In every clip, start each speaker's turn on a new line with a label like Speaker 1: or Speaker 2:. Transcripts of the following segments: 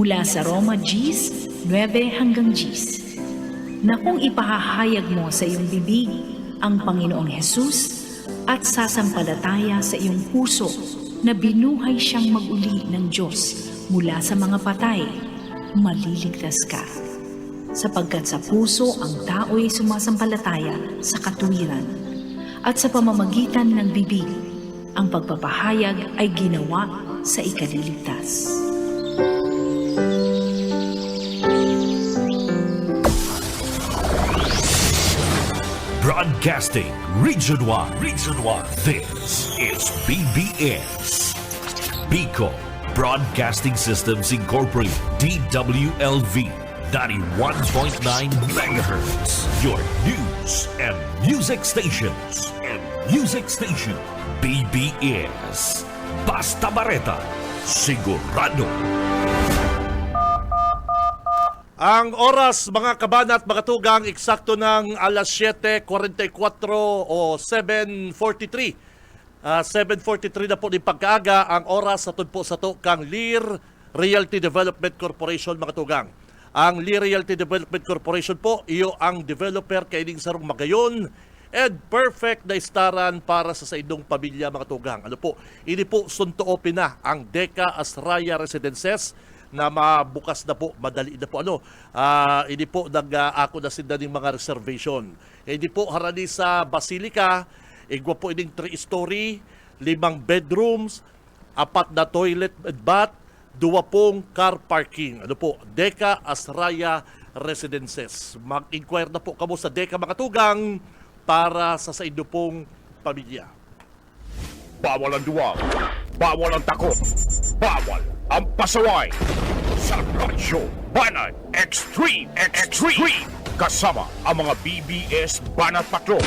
Speaker 1: Mula sa Roma 10:9-10, na kung ipahahayag mo sa iyong bibig ang Panginoong Hesus at sasampalataya sa iyong puso na binuhay siyang mag-uli ng Diyos mula sa mga patay, maliligtas ka. Sapagkat sa puso ang tao'y sumasampalataya sa katuwiran, at sa pamamagitan ng bibig, ang pagpapahayag ay ginawa sa ikaliligtas.
Speaker 2: Broadcasting Region 1. This is BBS. Bicol Broadcasting Systems Incorporated. DWLV 91.9 MHz. Your news and music stations. BBS. Basta Bareta. Sigurado.
Speaker 3: Ang oras, mga kabanat, mga tugang, eksakto ng alas 7:44 o 7:43. 7:43 na po din pagkaaga ang oras sa po sa to kang Lear Realty Development Corporation, mga tugang. Ang Lear Realty Development Corporation po, iyo ang developer kaining sarong magayon and perfect na istaran para sa inyong pamilya, mga tugang. Ano po, ini po sunto open na ang Deca Astraya Residences na mabukas na po, madali na po. Hindi po ako na sinda ng mga reservation. Hindi po harani sa Basilica, igwa po ining 3-story, 5 bedrooms, 4 na toilet and bath, 2 pong car parking. Ano po, Deca Astraya Residences. Mag-inquire na po kamo sa Deca, mga tugang, para sa inyo pong pamilya.
Speaker 4: Bawal ang duwag, bawal ang takot, bawal ang pasaway. Sa Radyo Banat Extreme kasama ang mga BBS Banat Patrol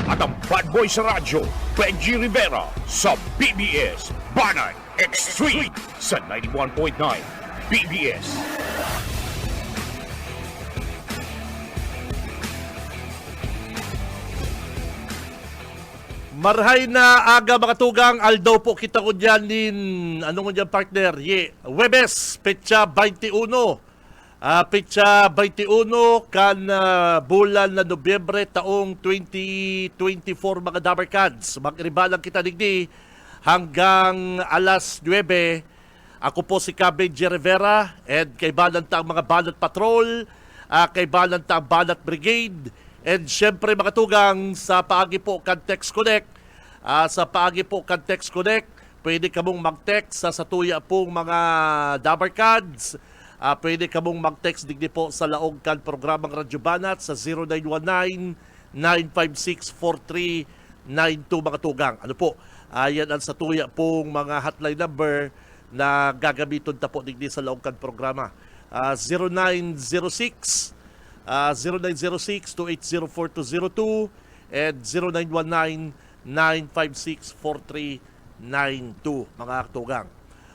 Speaker 4: at ang bad boy sa radyo, Benji Rivera, sa BBS Banat Extreme sa 91.9 BBS.
Speaker 3: Marhay na aga, mga tugang, aldaw po kita ko dyan ano mo dyan, partner? Webes, petsa 21. Petsa 21 kan bulan na Nobyembre taong 2024, mga Dabarkads. Mag-iribalang kita digdi hanggang alas 9. Ako po si Benji Rivera and kay Balanta ang mga Banat Patrol, kay Balanta ang Banat Brigade. And syempre, mga tugang, sa paagi po kan Text Connect, pwede ka mong mag-text sa tuya pong mga Dabarkads. Pwede ka mong mag-text digdi po sa laog kan programang Radyo Banat sa 0919-956-4392, mga tugang. Ano po, yan ang sa tuya pong mga hotline number na gagamiton ta po digdi sa laog kan programa. 0906 0906-280-4202 and 0919-956-4392, mga tugang.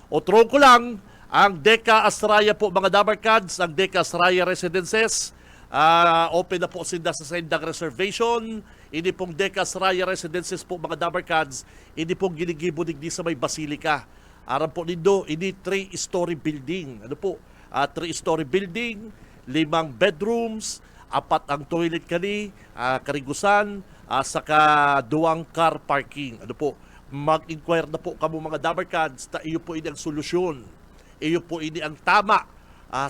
Speaker 3: O tron ko lang, ang Deca Astraya po, mga Dabarkads, ang Deca Astraya Residences, open na po sinda sa sendang reservation. Hindi pong Deca Astraya Residences po, mga Dabarkads, hindi pong ginigibo digdi sa may Basilica. Aram po nindo, ini 3-story building. Ano po? 3-story building, 5 bedrooms, 4 ang toilet karigusan, saka 2 car parking. Ano po, mag-inquire na po kamo, mga Dabarkads, ta iyo po ini ang solusyon. Iyo po ini ang tama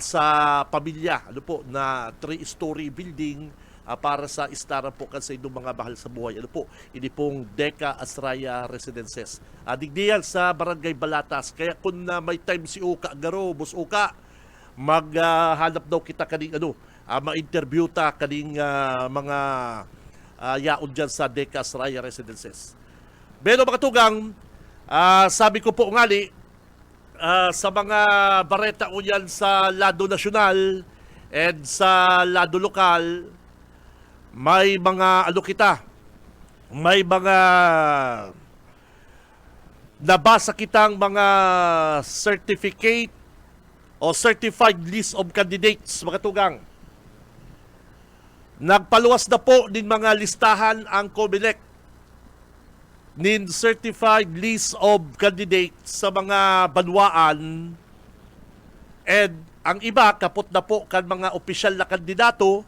Speaker 3: sa pamilya. Ano po, na 3-story building para sa istaran po kan sa inyong mga bahal sa buhay. Ano po, ini pong Deca Astraya Residences. Digdiyan sa Barangay Balatas. Kaya kung may time si Uka Garo, Bus Uka, maghanap daw kita kaning ma-interview ta kaning mga yaon dyan sa Deca Astraya Residences. Pero, mga tugang, sabi ko po ngali, sa mga bareta ko yan sa lado nasyonal and sa lado lokal, may mga may mga nabasa kitang mga certificate o certified list of candidates, mga tugang. Nagpaluwas na po din mga listahan ang COMELEC nin certified list of candidates sa mga banwaan and Ang iba, kapot na po kan mga opisyal na kandidato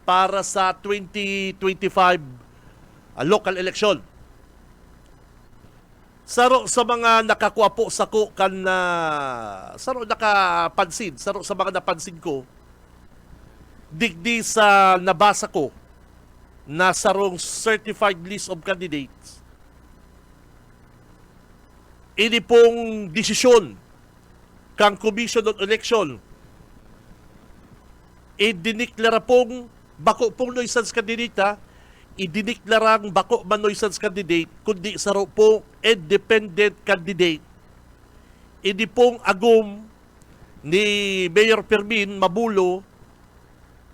Speaker 3: para sa 2025 local election. Saro sa mga nakakuha po sa ko kan saro nakapansin, saro sa mga napansin ko, digdi sa nabasa ko na sarong certified list of candidates. Ini pong desisyon kang Commission on Election idiniklara pong bako pong nuisance candidate, idiniklarang bako man nuisance candidate, kundi saro pong independent candidate. Ini pong agum ni Mayor Fermin Mabulo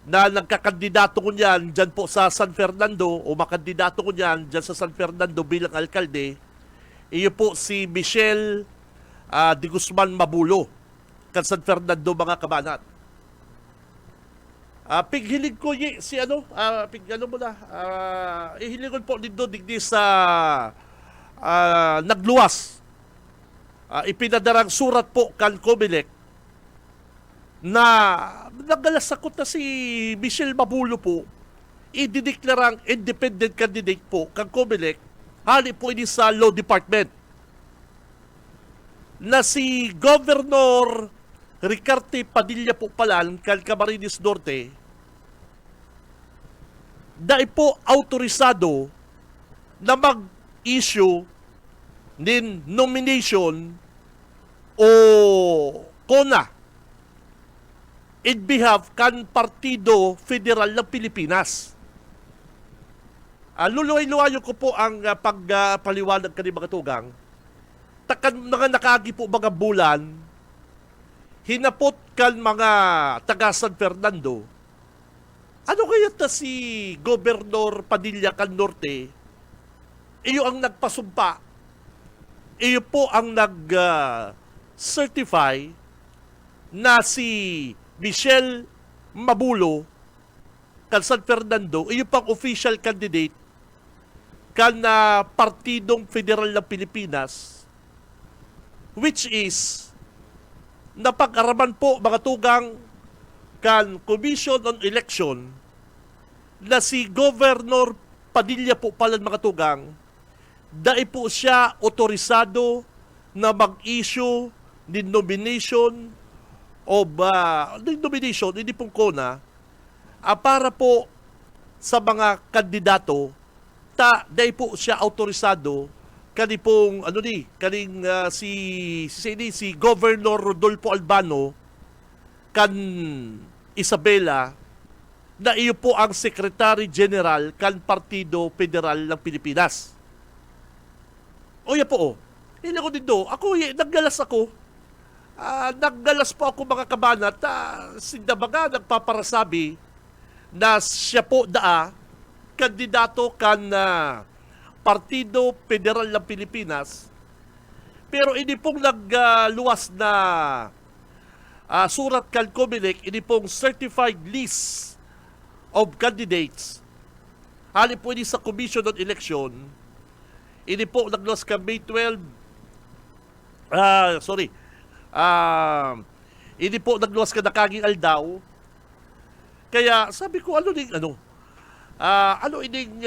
Speaker 3: na nagkakandidato ko niyan dyan po sa San Fernando o makandidato ko niyan dyan sa San Fernando bilang alkalde. Iyo po si Michelle de Guzman Mabulo kan San Fernando, mga kabanat. Pighilig ko si ihiligon po dito digdi sa nagluwas. Ipinadarang surat po kan Comelec na nagalasakot na si Michelle Mabulo po, idideklarang independent candidate po kan Comelec, hali po ini sa Law Department, na si Governor Ricarte Padilla po palan kan Camarines Norte, dahil po autorisado na mag-issue din nomination o CONA in behalf kan Partido Federal ng Pilipinas. Luluway-luwayo ko po ang pagpaliwanag kanil mga tugang. Takan mga nakagi po mga bulan, hinapot kan mga taga San Fernando, ano kaya ta si Gobernador Padilla kan Norte, iyo ang nagpasumpa, iyo po ang nag-certify na si Michelle Mabulo kan San Fernando, iyo pang official candidate kan Partidong Federal ng Pilipinas, which is napag-araman po mga tugang kan Commission on Election na si Governor Padilla po pala mga tugang, dahil po siya otorisado na mag-issue ng nomination o nomination, hindi pong CONA, para po sa mga kandidato, dahil po siya otorisado kani pong si Governor Rodolfo Albano kan Isabela, na iyo po ang Secretary General kan Partido Federal ng Pilipinas. O yan po, hindi ko dito. Naggalas ako. Naggalas po ako mga kabanat. Sindabaga nagpaparasabi na siya po kandidato kan Partido Federal ng Pilipinas. Pero hindi pong nagluwas na surat kan Comelec, ini pong certified list of candidates. Hali po ini sa Commission on Election. Ini po nagluwas ka May 12. Ini po nagluwas ka nakaging aldaw. Kaya sabi ko, ano ining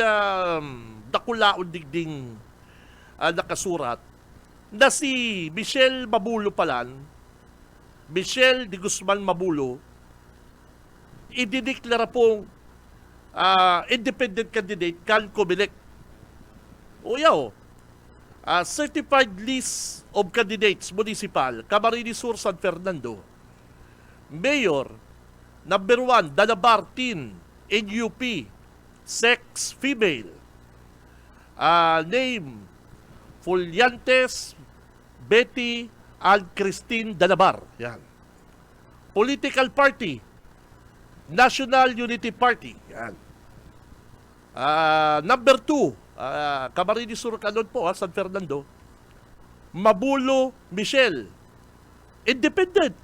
Speaker 3: dakulaon digding nakasurat na si Michelle Mabulo palan, Michelle de Guzman Mabulo, idideklara pong independent candidate kan Comelec. Certified list of candidates municipal, Camarines Sur, San Fernando. Mayor, number 1, Dalabar, teen, NUP, sex, female. Name, Fulyantes, Betty, and Christine Dalabar. Yan. Political party, National Unity Party. Yan. Number 2, Camarines Sur Canon po, San Fernando. Mabulo Michelle, independent.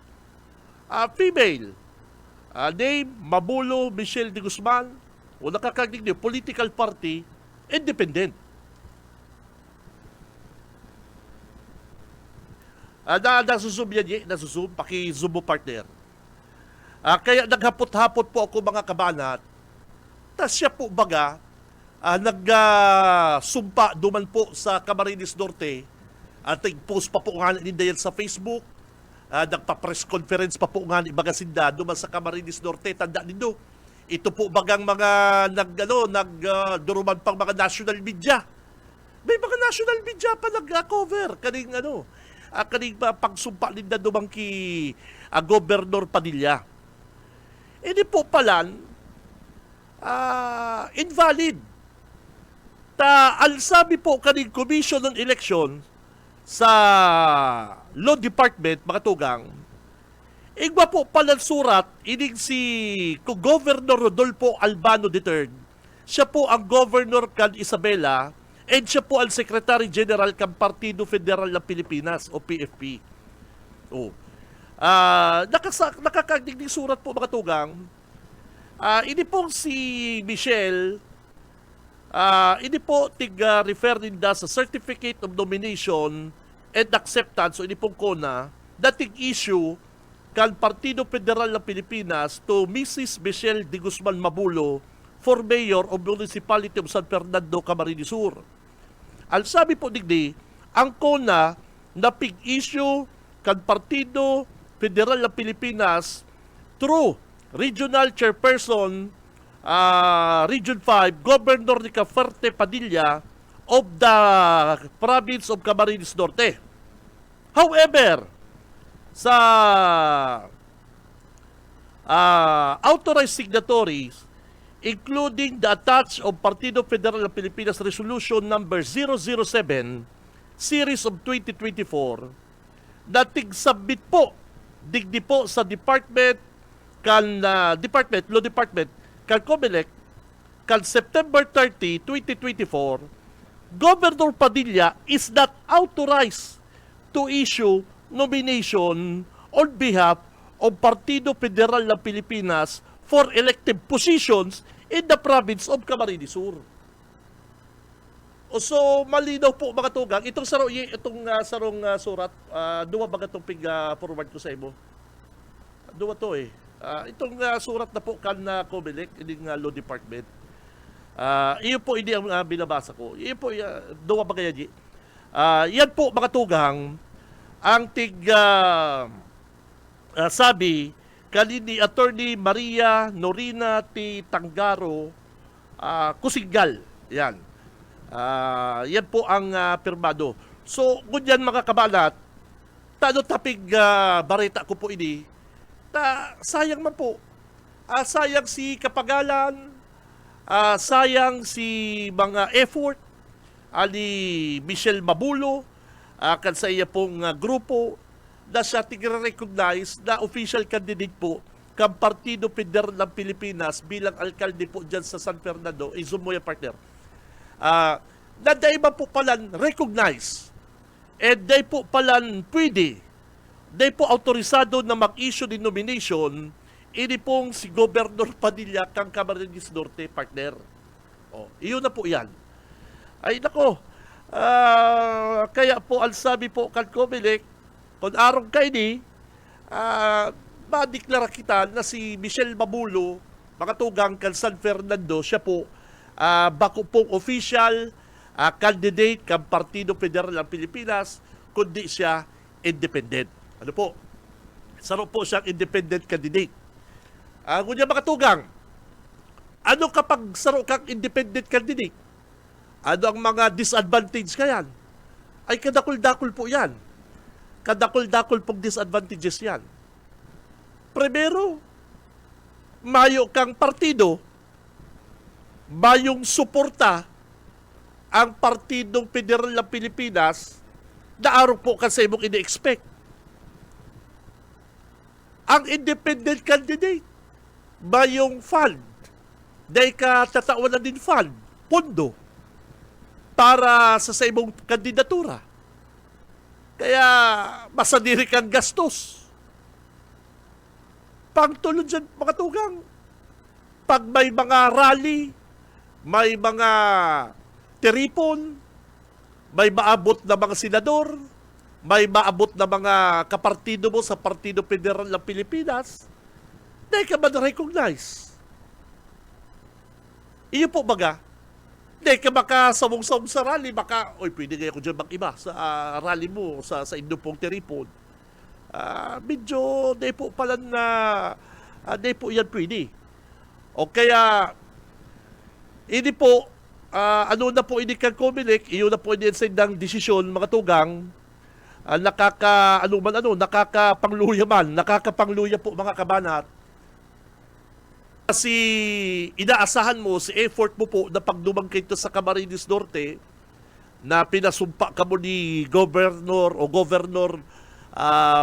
Speaker 3: Female. Name, Mabulo Michelle de Guzman. O nakakagig niyo, political party, independent. Nasusum yan, nasusum, paki-zoom mo partner. Kaya naghapot-hapot po ako mga kabanat, tas siya po baga, nagsumpa duman po sa Camarines Norte, at post pa po nga ninda yan sa Facebook, nagpa-press conference pa po nga ni Bagasinda duman sa Camarines Norte, tanda nindo. Ito po bagang mga nagduruman pang mga national media. May mga national media pa nag-cover kaning kaning pagsumpa ninda dumang ki Governor Padilla. Hindi po palan invalid. Ang sabi po kaning Commission on Election sa Law Department, mga tugang, igba po palang surat, ining si Governor Rodolfo Albano III, siya po ang Governor kan Isabela, and siya po ang Secretary General kan Partido Federal ng Pilipinas o PFP. Nakakagdig surat po mga tugang. Ini pong si Michelle, ini po refer ninda sa Certificate of Nomination and Acceptance, so ini pong CONA, dating issue kan Partido Federal ng Pilipinas to Mrs. Michelle de Guzman Mabulo for Mayor of Municipality of San Fernando, Camarines Sur. Ang sabi po digdi, ang CONA na pig-issue kan Partido Federal ng Pilipinas through Regional Chairperson Region 5, Governor ni Caferte Padilla of the Province of Camarines Norte. However, sa authorized signatories, including the attached of Partido Federal ng Pilipinas Resolution number 007 Series of 2024, na tig-submit po digdi po sa Law Department kan COMELEC kan September 30, 2024, Governor Padilla is not authorized to issue nomination on behalf of Partido Federal ng Pilipinas for elective positions in the province of Camarines Sur. So, malinaw po mga tugang. Itong sarong surat, duwa ba itong forward ko sa imo? Duwa to eh. Itong surat na po kan COMELEC, ining Law Department. Iyon po hindi ang binabasa ko. Iyon po, duwa ba kaya di? Yan po mga tugang, ang sabi kanini Attorney Maria Norina T. Tangaro Kusigal. Yan. Yan po ang pirmado. So, ngunyan mga kabalat, tapig bareta ko po ini, sayang man po. Sayang si kapagalan, sayang si mga effort ali Michelle Mabulo, kan sa iya pong grupo na siya tigre-recognize na official candidate po kang Partido Federal ng Pilipinas bilang alkalde po dyan sa San Fernando, Izumoya partner. Na dahil ba po palan recognize and dahil po palan pwede, dahil po autorisado na mag-issue din nomination, ini pong si Governor Padilla kang Camarines Norte partner. Iyon na po yan. Ay nako, kaya po ang sabi po kan COMELEC, kung arong kayo ni, madeklara kita na si Michelle Mabulo, mga tugang kan San Fernando, siya po, bako pong official candidate kan Partido Federal ng Pilipinas, kundi siya independent. Ano po? Saro po siyang independent candidate. Ngunyan mga tugang, ano kapag saro kang independent candidate? Ano ang mga disadvantage kayan? Ay kadakul-dakul po yan. Kadakul-dakul pong disadvantages yan. Primero, mayo kang partido, mayong suporta ang Partidong Federal ng Pilipinas na araw po kasi mong ini-expect. Ang independent candidate, mayong fund, dahil ka tatawanan din fund, pondo, para sa imong kandidatura. Kaya masadiri kang gastos. Pagtulod dyan, mga tugang, pag may mga rally, may mga teripon, may maabot na mga senador, may maabot na mga kapartido mo sa Partido Federal ng Pilipinas, Dahil ka ba na-recognize? Iyo po baga, dahil ka makasawong-sawong sa rally, oy, pwede kaya ko dyan mag-iba sa rally mo, sa inyong pong teripon. Medyo, dahil po pala na, dahil po yan pwede. O kaya, hindi po, ano na po hindi kang Comelec, iyo na po hindi ng desisyon, mga tugang, nakakapangluya po mga kabanat. Kasi inaasahan mo, si effort mo po na pagdumangkit sa Camarines Norte, na pinasumpa ka mo ni Governor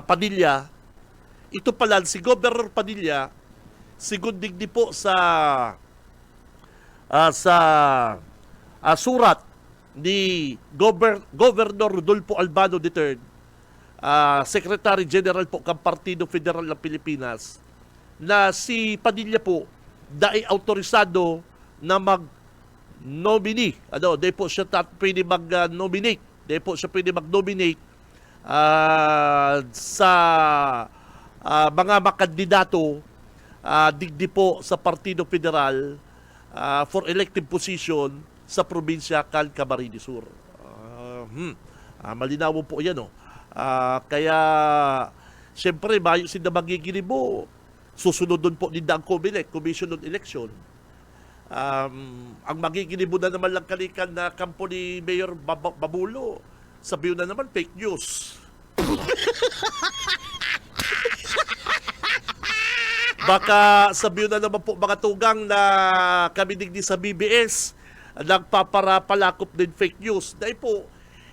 Speaker 3: Padilla, ito pala, si Governor Padilla, sigundig di po sa surat ni Governor Rodolfo Albano III, Secretary General po ng Partido Federal ng Pilipinas, na si Padilla po dai autorisado na mag-nominee. Di po siya pwede mag-nominate. Di po siya pwede mag-nominate sa mga makandidato digdi po sa Partido Federal for elective position sa probinsya kan Camarines Sur. Malinaw po yan. Kaya, siyempre, maayos na magigilibo. Susunod doon po din ang COMELEC, Commission on Election. Ang magigilibo na naman lang kalikan na kampo ni Mayor Babulo, sabihin na naman fake news. Baka sabihin na naman po mga tugang na kami digdi sa BBS nagpaparapalakop din fake news. Dahil po,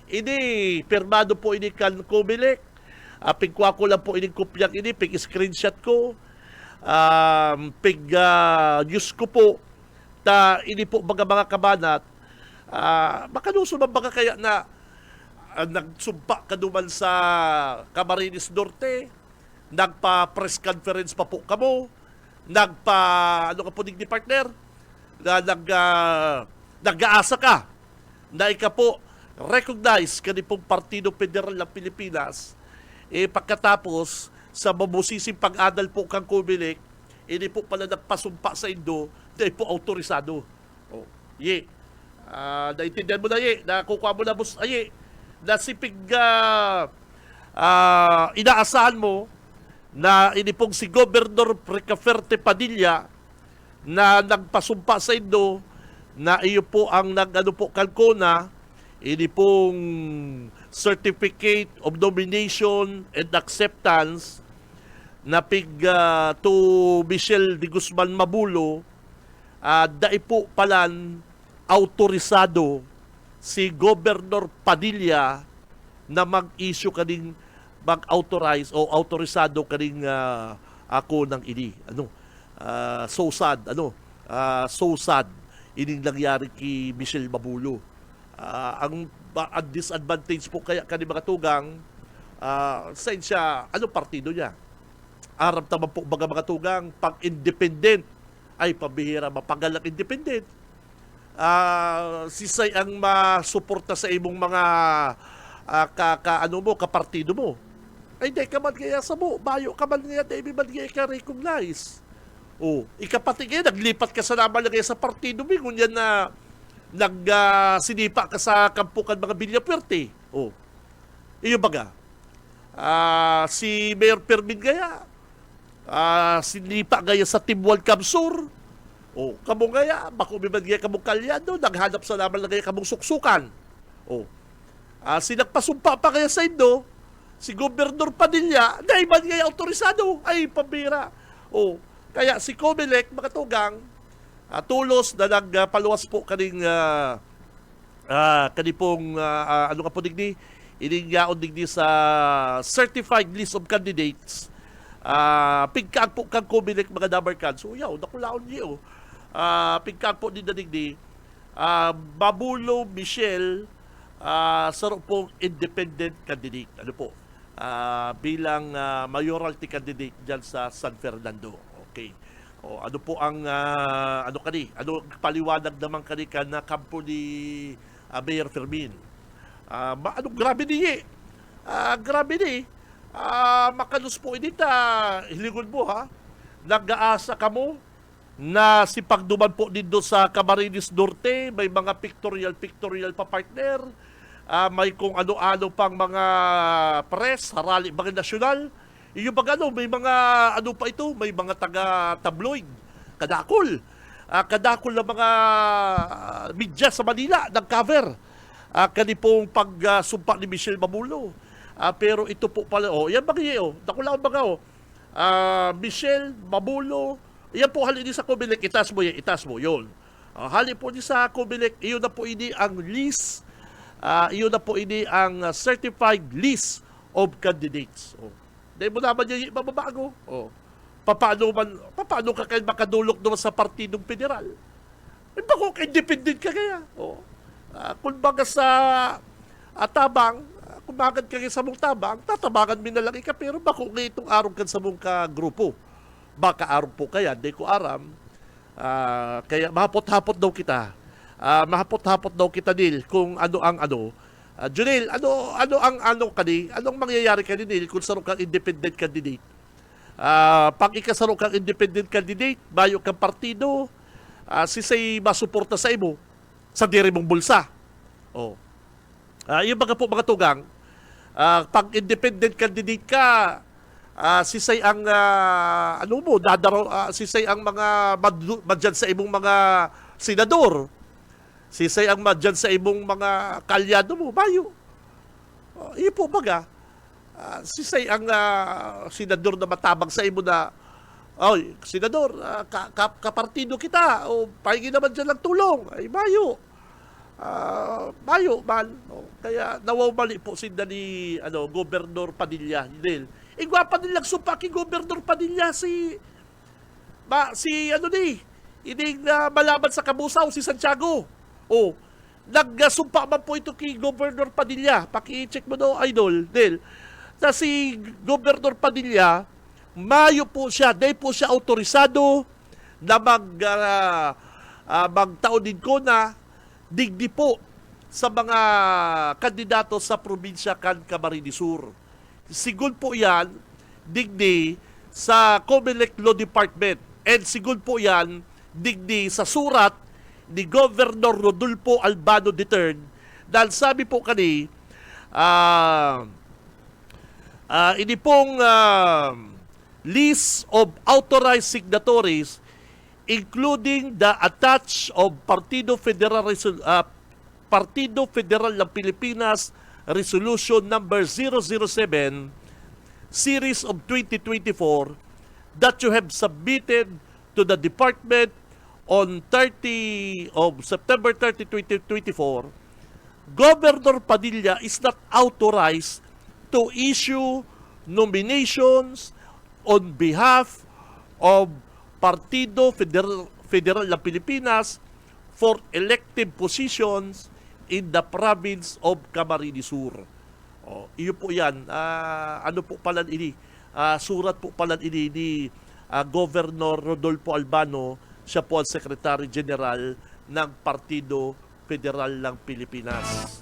Speaker 3: ini permado po ini kan COMELEC. Pigkwa ko lang po ini kopyang ini, pig screenshot ko. News ko po ta ini po mga kabanat, makanuso ba baga kaya na nagsumpa ka duman sa Camarines Norte, nagpa-press conference pa po kamo, ano ka po ni partner, na nag-aasa ka na ika po recognize ka ni pong Partido Federal ng Pilipinas, pagkatapos sa mabusising pag-adal po kang COMELEC, hindi po pala nagpasumpa sa Indo, dahil po autorisado. Naintindihan mo na, nakukuha mo na, na sipig inaasahan mo na ini pong si Governor Recaferte Padilla na nagpasumpa sa Indo, na iyo po ang kalkona, ini pong Certificate of Nomination and Acceptance na to Michelle de Guzman Mabulo, dai po palan autorisado si Governor Padilla na mag-issue kaning mag-authorize o autorisado kaning ako ng ini. So sad, so sad ining nangyari kay Michelle Mabulo. Ang disadvantage po kaya kani mga tugang, sa siya, partido niya? Aram naman po mga tugang, pag independent, ay pabihira mapagal ang independent. Sisay ang masuporta sa imong mga kapartido mo. Ay di ka man kaya sa mo, bayo ka man kaya, di man kaya ka recognize. Ikapati kaya, naglipat ka sa naman kaya sa partido mo, ngunyan na sinipa ka sa kampukan mga Villapuerte. Iyo baga. Si Mayor Fermin gaya, sinipa gaya sa Timwal Kamsur. Kamo gaya, bako bibad gaya kamong kalyado, naghanap sa naman na gaya kamong suksukan. Sinagpasumpa pa kaya sa Indo, si Gobernador Padilla, dahil man gaya autorisado, ay pambira. Kaya si COMELEC, mga tugang, tulos na nagpaluwas po kaning kanipong digni, iningaon digni sa certified list of candidates. Pigkaan po kang COMELEC mga dabarkan. So nakulaon niyo. Pigkaan po din na digni. Babulo Michelle, sarap pong independent candidate. Bilang mayoralty candidate dyan sa San Fernando. Okay. Ano po ang paliwanag naman kani ka na kampo ni Mayor Fermin? Grabe niya. Grabe ni. Makalus po inita, hilingon mo ha. nag-aasa kamo na si pagduman po dito sa Camarines Norte, may mga pictorial pa partner, may kung ano-ano pang mga press, harali, mga nasyonal. Yung mga may mga ano pa ito, may mga taga-tabloid, kadakol. Kadakol na mga media sa Manila, nag-cover. Kanipong pagsumpa ni Michelle Mamulo. Pero ito po pala, yan mga nakulaan mga Michelle Mamulo, yan po halin sa Comelec, itas mo yun. Halin po ni sa Comelec, iyon na po ini ang list, iyon na po ini ang certified list of candidates. Dahil mo naman yung mababago. Paano ka kayo makadulok naman sa partidong federal? Bako independent ka kaya. Kung baga sa tabang, kung bakit ka sa mong tabang, tatabangan mo na lang ika, pero bako nga itong araw kan sa mong grupo. Baka araw po kaya, di ko aram. Kaya mahapot-hapot daw kita. Mahapot-hapot daw kita, Neil, kung ano ang ano. Junel, anong mangyayari ka, Neil, kung sarong kang independent candidate? Pag ikasarong kang independent candidate, bayo kang partido, sisay masuporta sa imo sa diri mong bulsa. Yung mga tugang, pag independent candidate ka, sisay ang sisay ang mga madyan sa imong mga senador, sisay ang madyan sa imong mga kalyado mo, bayo. Iyo po baga, sisay ang senador na matabang sa imo na, senador, kapartido kita, pahingi naman dyan ng tulong, ay bayo. Bayo man. Kaya nawawali po sinda ni Gobernador Padilla. Igwapa nilang supa kay Gobernador Padilla ining malaban sa Kabusaw si Santiago. Nagsumpa man po ito kay Gobernador Padilla. Paki-check mo daw, idol, na si Gobernador Padilla, mayo po siya, dahil po siya autorisado na magtaon din ko na digdi po sa mga kandidato sa probinsya kan Camarines Sur. Sigud po yan, digdi sa Comelec Law Department. And sigud po yan, digdi sa surat ni Governor Rodolfo Albano III. Dahil sabi po kani, ini pong list of authorized signatories including the attached of Partido Federal ng Pilipinas Resolution number 007 series of 2024 that you have submitted to the department on 30 of September 30, 2024. Governor Padilla is not authorized to issue nominations on behalf of Partido Federal ng Pilipinas for elective positions in the province of Camarines Sur. Iyo po yan. Ano po pala ini? Surat po pala ini ni Governor Rodolfo Albano. Siya po ang Secretary General ng Partido Federal ng Pilipinas.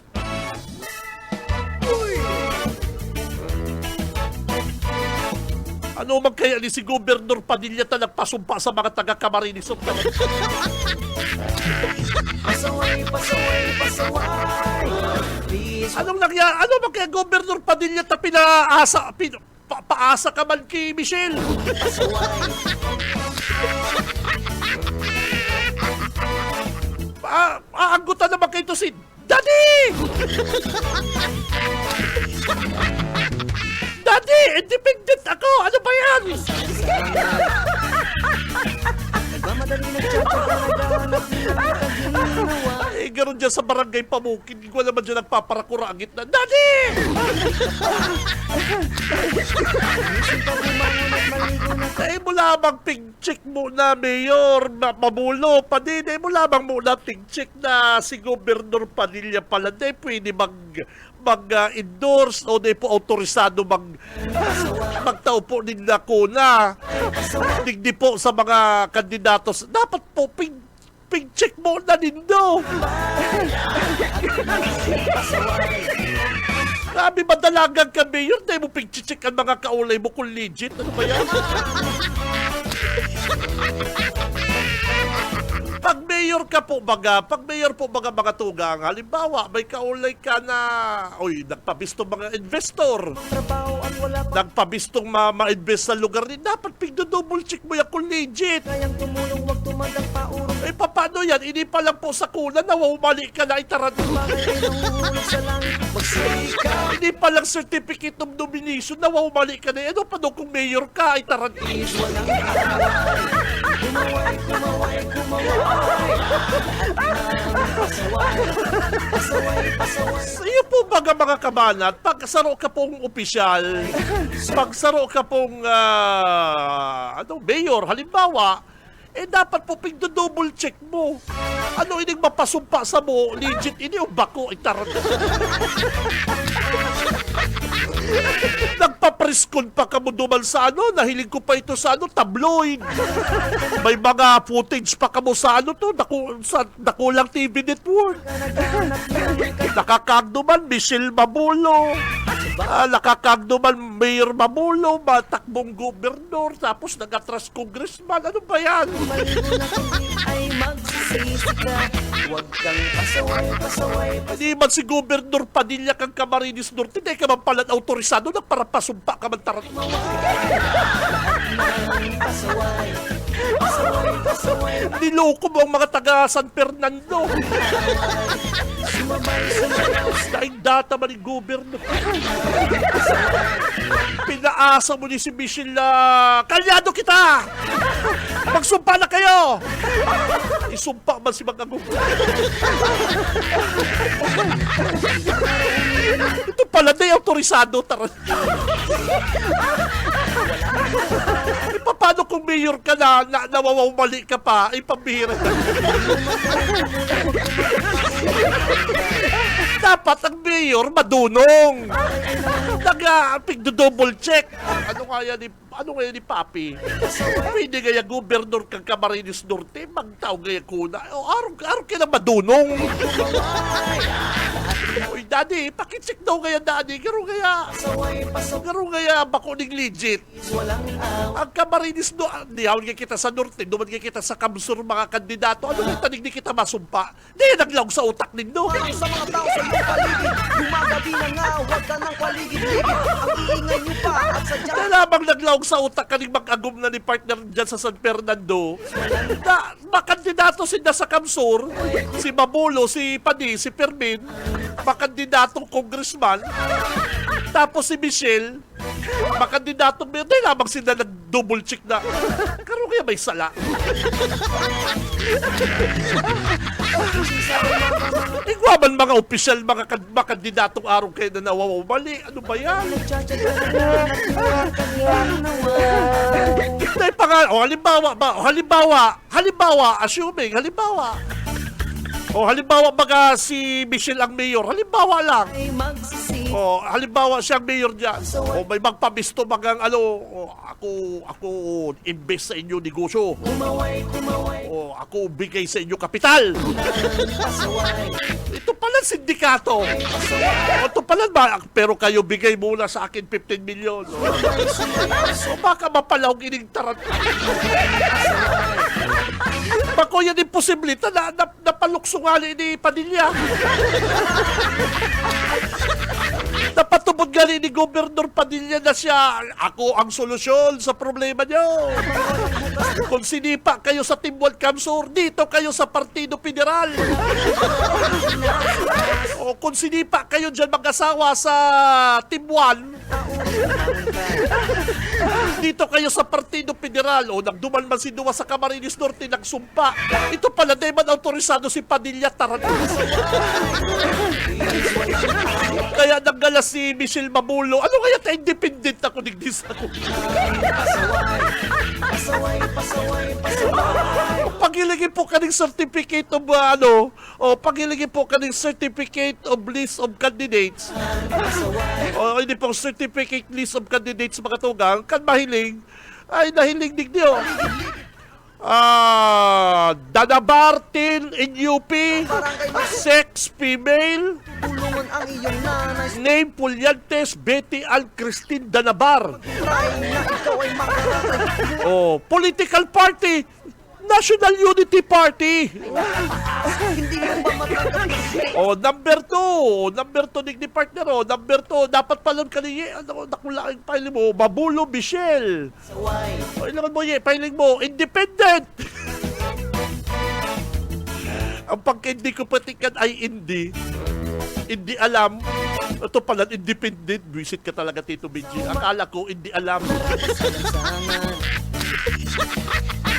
Speaker 3: Ano man kaya ni si Gobernador Padilla ta nagpasumpa sa mga taga-Camarines Sur?
Speaker 5: Pasaway. Please.
Speaker 3: Anong nangyari? Ano man kaya Gobernador Padilla ta paasa ka man kay Michelle? Aanggutan naman kayo to si Daddy! Daddy! Independent ako! Ano ba yan?
Speaker 5: Nagmamadali nagtsatsa ka naghahanap ng nakaginawa.
Speaker 3: Ay, gano'n dyan sa barangay Pamukid. Hindi ko naman dyan nagpaparakura ang gitna. Daddy!
Speaker 5: Isip pa bumangon at maligo na
Speaker 3: Ay mo lamang pig-check muna, Mayor Mamulo. Padilla, mo lamang muna pig-check na si Gobernador Padilla pala. Di pwede mag-endorse o di po autorisado magtao po din na kuna. Digdi po sa mga kandidatos. Dapat po pig-check muna din do. Sabi madalagan ka, Mayor. Di mo pig-check ang mga kaulay mo kung legit. Ano ba yan? Pag mayor po baga mga tugang, halimbawa, may kaulay ka na, nagpabistong mga investor,
Speaker 5: Trabaho at wala pa
Speaker 3: nagpabistong ma-invest sa lugar din, dapat double check mo yan kung legit.
Speaker 5: kayang tumulong, wag tumandag pa urong.
Speaker 3: Paano yan? Hindi pa lang po sa kunan, nawawali ka na itaran.
Speaker 5: Bakit ay nahuhulog sa langit? Magsikaw.
Speaker 3: Hindi pa lang certificate of nomination, nawawali ka na. Ano pa doon kung mayor ka, itaran.
Speaker 5: Walang kumaway, kumaway, kumaway. Pasaway, pasaway, pasaway.
Speaker 3: Sa iyo po baga mga kabanat, pag saro ka pong opisyal, pag saro ka pong mayor, halimbawa, dapat po double check mo. Ano ining mapasumpa sa mo, legit ini o bako, itaran. Nagpapreskon pa ka mo duman sa nahiling ko pa ito sa tabloid. May mga footage pa ka mo sa sa Dakulang TV Network. Nakakagduman, Michelle Mabulo. Nakakagduman, Mayor Mabulo, matakbong gobernador, tapos nag-atras congressman. Ano ba yan?
Speaker 5: Maligo na kung ay magsisisi ka. Huwag kang pasaway, pasaway,
Speaker 3: Hindi man si Gobernador Padilla kang Camarines Norte, hindi ka man pala autorisado na para pasumpa ka man tarat.
Speaker 5: pasaway. Pasaway, pasaway.
Speaker 3: Niloko mo ang mga taga San Fernando.
Speaker 5: Sumabay, sumayaw.
Speaker 3: Daing data man ni Gobernador. Pinaasa mo ni si Michelle kalyado kita! Magsumpa na kayo! Isumpa man si mga Ito pala na autorisado tarat. Paano kung mayor ka na nawawamali ka pa, pambihira ka. Dapat ang mayor madunong. Double check. Ano kaya ni Papi? Pwede kaya gobernador kang Camarines Norte, magtao kaya kuna. Araw kaya na madunong. Uy, Daddy, pakicheck daw kaya, Daddy. Garo kaya bako ning legit.
Speaker 5: Walang aw.
Speaker 3: Ang Camarines do, di kaya kita sa Norte, duman kaya kita sa Kamsur mga kandidato. Ano yung tanig di kita masumpa? Di naglaw sa utak nindo.
Speaker 5: Sa mga tao sa iyong paligid, gumagabi na nga, huwag ka ng paligid-ligid. Ang iingay niyo pa at sadya.
Speaker 3: Kaya lamang naglaw sa utak kaning mag-agum na ni partner dyan sa San Fernando. Na makandidato sila sa Kamsur, si Mabulo, si Pani, si Fermin, makandidatong congressman, tapos si Michelle, makandidatong mayor, dahil lamang sila nag-double check na, karoon kaya may sala. Tigwaman mga opisyal, mga kandidatong araw kayo na nawawamali. Ano ba yan? Dahil pa nga, halimbawa, assuming, halimbawa baga si Michelle ang mayor, halimbawa lang.
Speaker 5: Ay magsisi.
Speaker 3: Halimbawa siyang mayor dyan. May magpabisto magang ako invest sa inyo negosyo.
Speaker 5: Kumaway, kumaway.
Speaker 3: Ako bigay sa inyo kapital.
Speaker 5: Pasaway.
Speaker 3: Ito pala sindikato. Ito pala pero kayo bigay muna sa akin 15 million. Baka mapalaw ining tarat. Bako yan imposibilita na napaluksungali ni Padilla. Napatubod gali ni Gobernador Padilla na siya, ako ang solusyon sa problema nyo. Kung sinipa kayo sa Timbuan Kamsur, dito kayo sa Partido Federal. O kung sinipa kayo dyan mag-asawa sa Timbuan, dito kayo sa Partido Federal. O nagduman man si Duwa sa Camarines Norte, nagsumpa. Ito pala, di man autorisado si Padilla, tarat. Kaya naggalas si Michelle Mabulo. Ano kaya independent ako, nigdis ako.
Speaker 5: Pasaway, pasaway, pasaway.
Speaker 3: Pagilagin po kaning certificate of pagilagin po kaning certificate of list of candidates. Hindi pong certificate list of candidates mga tugang, kan mahiling, ay nahiling digdiyo. Danabartin in UP, sex female,
Speaker 5: Tulungan ang iyong nanay.
Speaker 3: Name Pulyantes, Betty Ann Christine Danabar.
Speaker 5: Try na ikaw ay makaratay.
Speaker 3: Oh, political party, National Unity Party.
Speaker 5: Hindi mo ba matanggap?
Speaker 3: Oh, number 2 digni partner. Oh, number 2, dapat pala kaniye, ano, nakula ang filing mo, Mabulo Michelle.
Speaker 5: Saway.
Speaker 3: O, ilangan mo, filing mo, independent. Ang pagka-hindi ko patikan ay hindi alam. Ito pala, independent. Visit ka talaga, Tito Benji. Akala ko, hindi alam.
Speaker 5: Kalansangan.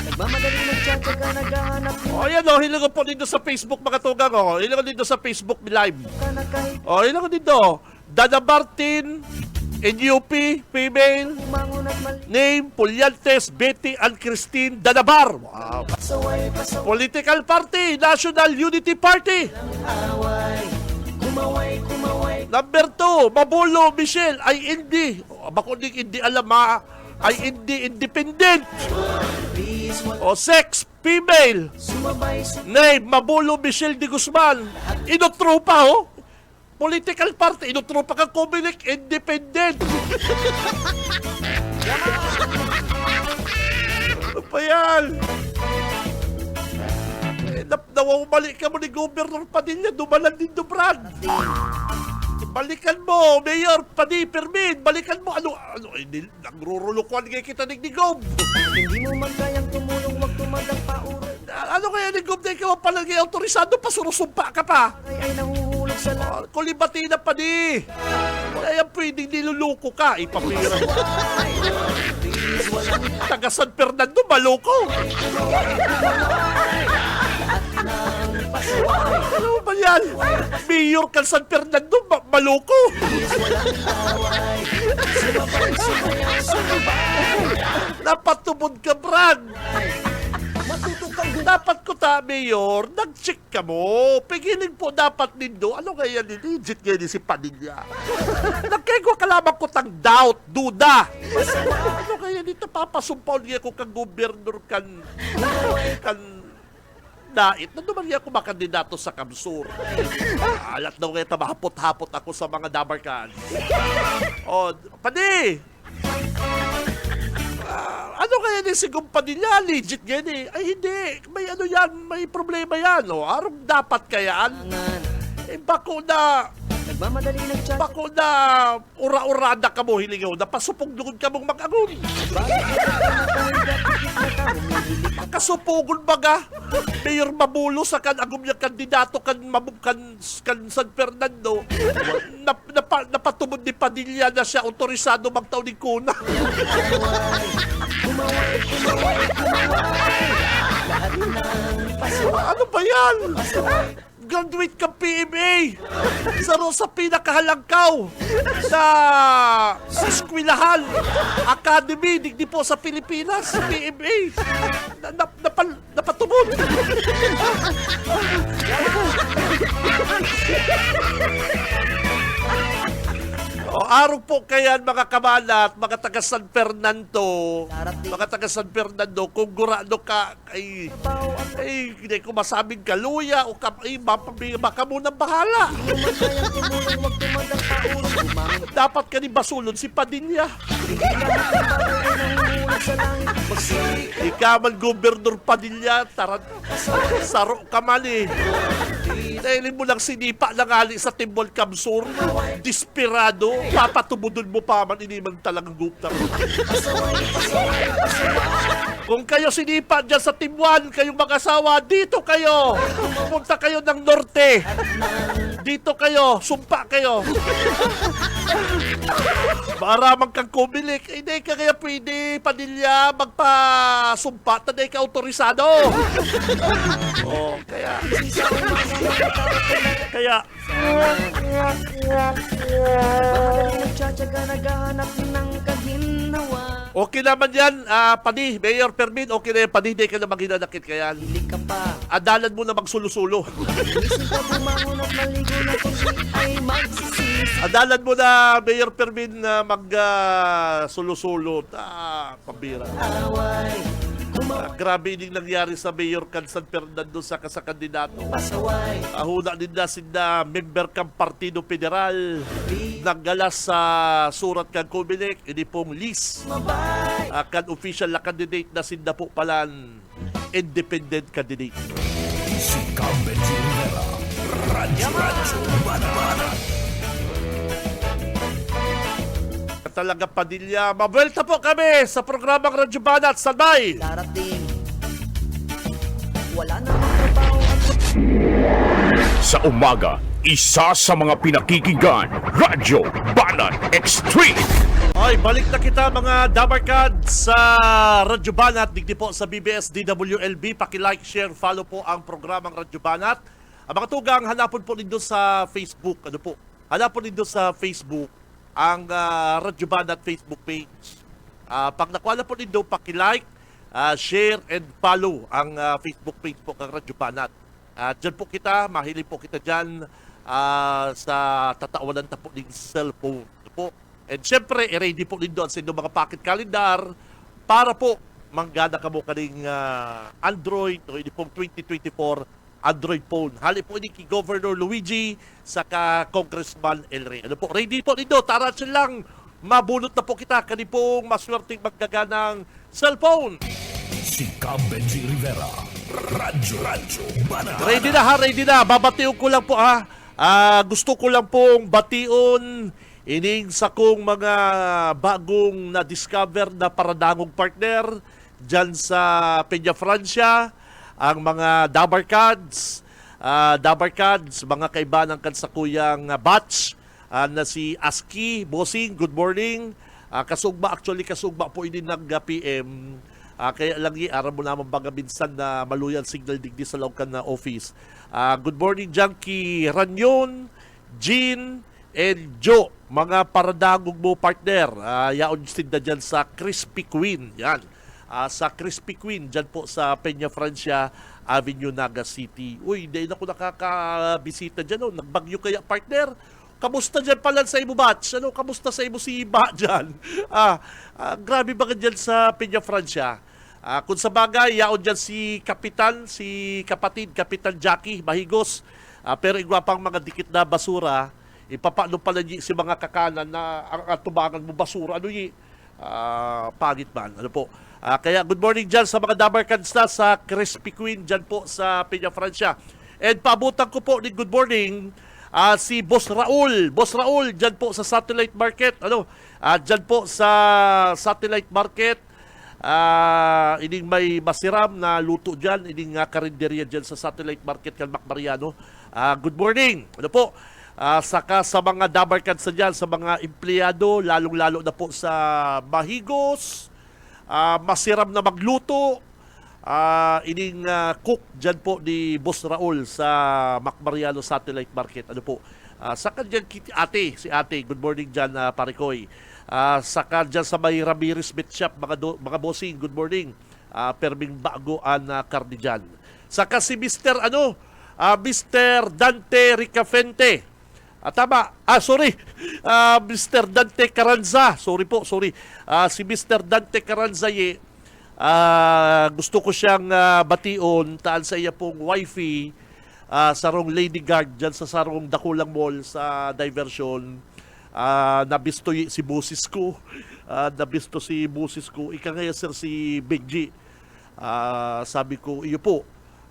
Speaker 5: Nagmamadali nagtsatsaga, naghahanap ng
Speaker 3: O, yan o, hilangan po dito sa Facebook, mga tugang. O, hilangan dito sa Facebook live.
Speaker 5: ka na kahit
Speaker 3: O, hilangan dito. Dana Martin, NUP, female.
Speaker 5: umangon at mali.
Speaker 3: Name, Pulyantes, Betty Ann Christine Danabar. Wow.
Speaker 5: Pasaway, pasaway,
Speaker 3: Political party, National Unity Party.
Speaker 5: away. Kumaway, kumaway.
Speaker 3: Number 2, Mabulo Michelle ay hindi. Bako hindi alam ha, ay hindi independent.
Speaker 5: Please, wag
Speaker 3: O sex, female.
Speaker 5: sumabay sa
Speaker 3: Name, Mabulo Michelle de Guzman. Inutropa ho. Political party, inutropa kang Comelec, independent. Ano pa yan? Nawawali ka mo ni Governor Padilla, dumalan din do, Brad. Balikan mo, Mayor Fermin, balikan mo. Ano, nagrurulukuan kayo kita ni Gob.
Speaker 5: Hindi mo man kayang tumulong, wag tumadang pauro.
Speaker 3: Ano kaya ni Gob na ikaw pala kayo autorisado pa, surusumpa ka pa.
Speaker 5: Ay nahuhulog sa langit.
Speaker 3: Kulibati na pa di. Kaya pwedeng niluluko ka, ipapira. Taga San Fernando, maloko. Ano ba yan? Mayor ka San Fernando, maloko. Napatubod ka, Brad. Dapat ko ta, Mayor, nag-check ka mo. Pigiling po dapat nindo. Ano kaya ni legit kaya ni si Padilla? Nagkego ka lamang ko tang doubt, duda. Ano kaya dito papasumpaw niya ko kang gobernador kan dait. Naduman niya ako makandidato sa Kamsur. Alat daw ngayon mahapot-hapot ako sa mga dabarkan. O, Padi! Ano kaya ni si Padilla? Legit yan eh. Ay hindi, may ano yan, may problema yan. O, arong dapat kayaan? Eh bako na,
Speaker 5: Nagmamadali nagtsatsaga.
Speaker 3: bako na ura-urada ka mo hilingaw, napasupog lugod ka mong mag-agun. Kasupugon baga, Mayor Mabulo sa kan agum niya kandidato kan San Fernando, napatubod ni Padilla na siya otorisado magtaon ni Kuna. Ano ba yan? Graduate ka PMA sa pinakahalangkaw sa eskwelahan Academy digdi po sa Pilipinas, PMA. Napatubod. O, araw po kaya mga kamalat, mga taga San Fernando, mga taga San Fernando, kung gurado ka, ay hindi ko masabing kaluya o baka munang bahala.
Speaker 5: Kayang tumulong, wag tumadang pauro. Umangon
Speaker 3: Dapat ka ni basulod si Padilla.
Speaker 5: nahuhulog sa langit. Magsiri
Speaker 3: Ikaman Gobernador Padilla, saro ka man eh. Dahil mo lang sinipa ng ali sa Timbol Kamsur, desperado, papatubudon mo pa man, inimang talagang gupta. Kung kayo sinipa dyan sa Timwan, kayong mag-asawa, dito kayo. Pumunta kayo ng norte. Dito kayo, sumpa kayo. Maramang kang kumilik. Hindi ka kaya pwede, Padilla, magpa-sumpa. Taday ka autorisado. Oh, kaya...
Speaker 5: Nagmamadali nagtsatsaga, naghahanap ng kaginhawa.
Speaker 3: Okay naman yan, Padi, Mayor Fermin, okay na yan, Padi, di ka na maghinanakit ka yan.
Speaker 5: Hindi ka pa.
Speaker 3: Adalan mo na magsulo-sulo.
Speaker 5: Isip ka bumangon at maligo na kung di ay magsisisi.
Speaker 3: Adalan mo na, Mayor Fermin, na mag-sulo-sulo. Pambira.
Speaker 5: Away,
Speaker 3: Grabe din nangyari sa Mayor Can San Fernando sa kandidato.
Speaker 5: Pasaway,
Speaker 3: Ahuna din na sinda member kang Partido Federal. Naggalas sa surat kang Comelec, ini pong list.
Speaker 5: mabay,
Speaker 3: Kan official na candidate na sinda po palan independent candidate.
Speaker 2: Si Benji Rivera, Radyo Banat.
Speaker 3: Talaga Padilla, mabuelta po kami sa programang Radyo Banat. Standby!
Speaker 5: darating. Wala namang trabaho at
Speaker 4: Sa umaga, isa sa mga pinakikinggan, Radyo Banat Extreme.
Speaker 3: Ay, balik na kita mga Dabarkad sa Radyo Banat. Digdi po sa BBS DWLB. Paki-like, share, follow po ang programang Radyo Banat. Ang mga tugang, hanapon po ninyo sa Facebook. Ano po? Hanapon ninyo sa Facebook ang Radyo Banat Facebook page. Pag nakuha na po ninyo, paki-like, share, and follow ang Facebook page po ng Radyo Banat. Diyan po kita, mahilig po kita dyan sa tatawanan na po ng cellphone. Ano po? And syempre, i-ready po ninyo ang sa inyong mga pocket calendar para po manggana ka mo kaning Android o hindi pong 2024 Android phone. Hali po ini kay Governor Luigi sa Congressman El Rey. Ano po, ready po ninyo. Tara siya lang. Mabunot na po kita kani pong maswerteng maggaganang cellphone.
Speaker 2: Si Benji Rivera, Radyo Banat.
Speaker 3: Ready na ha, ready na. Babatiun ko lang po ha. Gusto ko lang pong bation ining sa kong mga bagong na-discover na paradangong partner dyan sa Peña Francia, ang mga Dabarkads, mga kaibanan kan sa kuyang batch na si Aski, Bossing, good morning. Kasugba po ini nag-PM. Kaya lang aram mo naman baga minsan na maluyan signal digdi sa lawkan na office. Good morning, Junkie Ranyon, Jean, and Joe. Mga paradagog mo partner. Yaon na dyan sa Crispy Queen. Yan. Sa Crispy Queen, dyan po sa Peña Francia Avenue, Naga City. Uy, hindi na ako nakakabisita dyan. Oh. Nagbagyo kaya partner. Kamusta dyan pala sa imo batch? Ano, kamusta sa imo si Iba dyan? Grabe ba dyan sa Peña Francia? Kung sa bagay, yaon dyan si Kapitan, Kapitan Jackie Mahigos. Pero igwa pang mga dikit na basura, ipapano pala si mga kakanan na ang tubangan mo basura. Ano pangit man. Ano po? Kaya good morning dyan sa mga Dabarkads na sa Crispy Queen dyan po sa Peña Francia. And paabutan ko po ni good morning si Boss Raul. Boss Raul, dyan po sa Satellite Market. Dyan po sa Satellite Market. Ining may masiram na luto dyan. Ining karinderya dyan sa Satellite Market kan Macmariano. Good morning. Ano po? Saka sa mga Dabarkads na dyan, sa mga empleyado, lalong-lalo na po sa Mahigos, masiram na magluto, ining cook dyan po ni Boss Raul sa Macmariano Satellite Market. Ano po? Saka dyan si ate, good morning dyan, Parikoy. Saka dyan sa may Ramirez Meat Shop, mga bossing, good morning. Perming bagoan na karni dyan. Saka si Mr. Mr. Dante Ricafente. Tama. Mr. Dante Caranza. Sorry. Si Mr. Dante Caranza gusto ko siyang bation taan sa iya pong wifi sarong Lady Guard dyan sa sarong Dakulang Mall sa diversion. Nabisto si busis ko. Ika nga sir si Benji. Sabi ko, iyo po.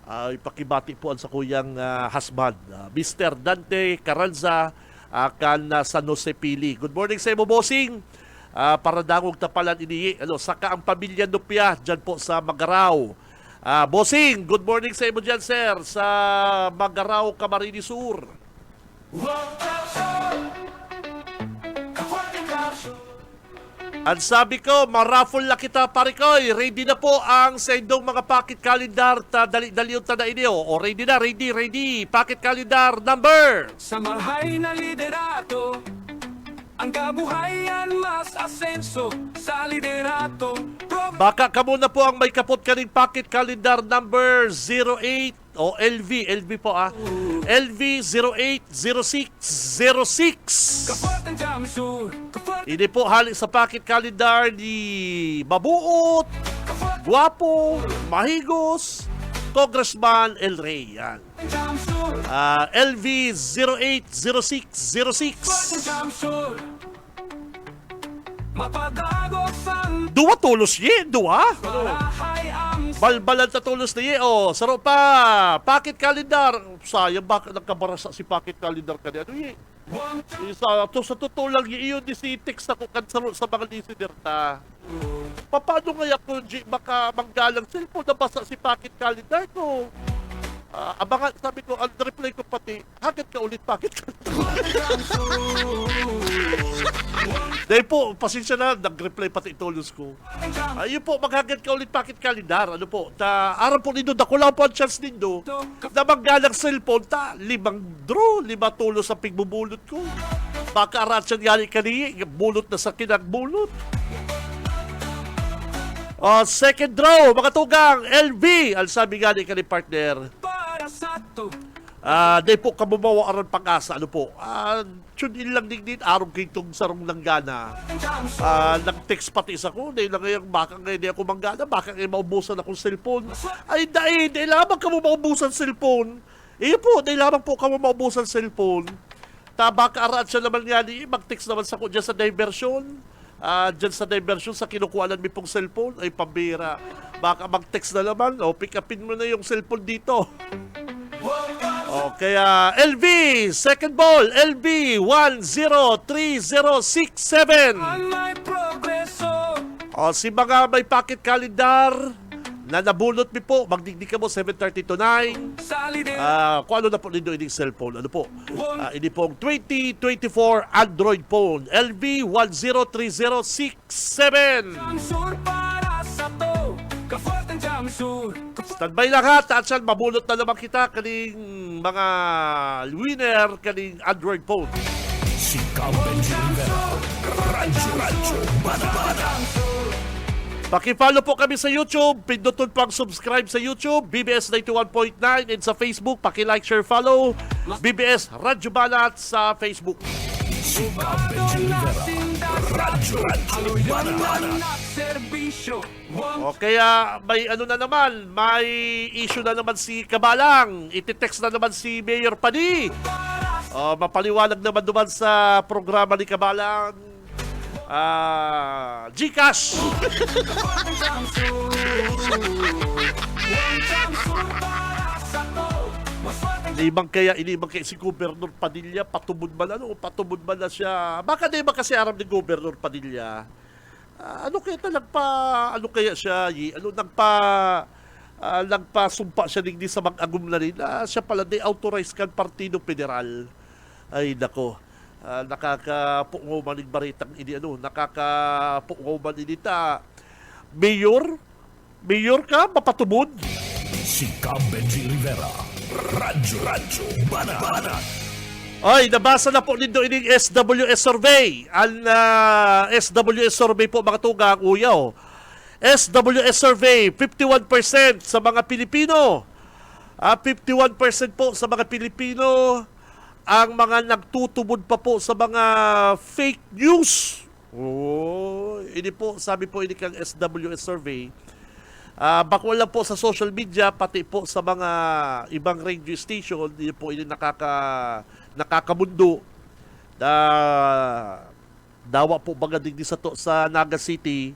Speaker 3: Ipakibati po ang sa kuyang husband, Mr. Dante Caranza, kan San Jose Pili. Good morning sa imo, bossing. Paradangog tapalan ini. Saka ang pamilya Nupia dyan po sa Magaraw. Bossing, good morning sa imo dyan, sir, sa Magaraw, Camarines Sur. Ang sabi ko, maraffle na kita, Parikoy. Ready na po ang sa inyong mga pocket calendar. Dali yung tada inyo. O ready na, ready. Pocket calendar number.
Speaker 6: Sa mahay na liderato, ang kabuhayan mas asenso sa liderato.
Speaker 3: Baka ka muna po ang may kapot ka rin pocket calendar number 08 o LV po LV 080606.
Speaker 6: Kaporteng Jamsur,
Speaker 3: Ini po halik sa pocket calendar ni Mabuot, Guapo, Mahigos, Congressman El Rey. Yan.
Speaker 6: Jamsur,
Speaker 3: LV 080606.
Speaker 6: Jamsur. Mapadagos ang
Speaker 3: Dua tulos ye, dua.
Speaker 6: parahay ang
Speaker 3: Balbalan ta tulos na ye. Oh, saro pa. Pocket calendar. Sayang bakit nagkabarasa si pocket calendar kanina. Ano ye? Sa totoo lang yun di si text ako kansaro sa mga listener ta. Paano kaya kung baka manggalang cellphone na basa si pocket calendar ko? Abangan, sabi ko, ang reply ko pati, hagad ka ulit pocket calendar. Dahil po, pasensya na, nag-reply pati itulos ko. Ayun po, maghagad ka ulit pocket calendar. Ano po, araw po nindo, dako lang po ang chance nindo na manggalang cellphone, 5 draw, 5 tulos sa pigbubulot ko. Baka aratsan yali kani, bulot na sa kinagbulot. Second draw, mga tugang, LV, ang sabi nga ni kani partner.
Speaker 6: para sa to.
Speaker 3: Dahil po kabumawa aran pag-asa, ano po, tune in lang din araw kay itong sarong langgana. Nag-text pati isa ko, dahil lang ngayon, baka ngayon di ako manggana, baka ngayon maubusan akong cellphone. Ay, dahil lamang ka mo maubusan cellphone. Po, dahil lamang po ka mo maubusan cellphone. Baka araan siya naman nga mag-text naman sa ko dyan sa diversion. Dyan sa diversion, sa kinukuhanan mo pong cellphone, ay pambira. Baka mag-text na naman, pick upin mo na yung cellphone dito. Kaya LV, second ball, LV 103067.
Speaker 6: Ang may progreso.
Speaker 3: Si mga may pocket calendar na nabulot mi po, magdigdig ka mo 7:30 to 9.
Speaker 6: Salide.
Speaker 3: Kung ano na po nito ining cellphone, ano po? Ini pong 2024 Android phone, LV 103067.
Speaker 6: Jamsur para sa to. Kaporteng Jamsur.
Speaker 3: Standby lang ha, Tatsan, mabulot na naman kita kaning mga winner kaning Android phone.
Speaker 2: Si Cam Benji Rivera. Radyo Banana.
Speaker 3: Paki-follow po kami sa YouTube, pindutin po ang subscribe sa YouTube, BBS 91.9, and sa Facebook, paki-like, share, follow, BBS Radyo Banat sa Facebook.
Speaker 2: Si Cam Benji Rivera. Radyo Banana.
Speaker 6: Serbisyo.
Speaker 3: Kaya may ano na naman, may issue na naman si Kabalang, ititext na naman si Mayor Pani. Mapaliwanag naman naman sa programa ni Kabalang, Gcash. Inibang kaya si Gobernador Padilla, patubod man na siya. Baka di ba kasi aram ni Gobernador Padilla? Nagpasumpa siya digdi sa mag-agum na rin. Siya pala di authorized kan Partido Federal. Ay nako. Nakakapungaw man ng baritang ini nakakapungaw man ini ta. Mayor ka mapatubod.
Speaker 2: Si Cam Benji Rivera. Radyo Banana.
Speaker 3: Ay, nabasa na po nito ining SWS survey. Ang SWS survey po mga tugang uyaw. SWS survey, 51% sa mga Pilipino. 51% po sa mga Pilipino ang mga nagtutubod pa po sa mga fake news. Ini po, sabi po ini kang SWS survey. Bakwal lang po sa social media, pati po sa mga ibang radio station, ini po ini nakakamundo. Dawa po baga digdi sa Naga City,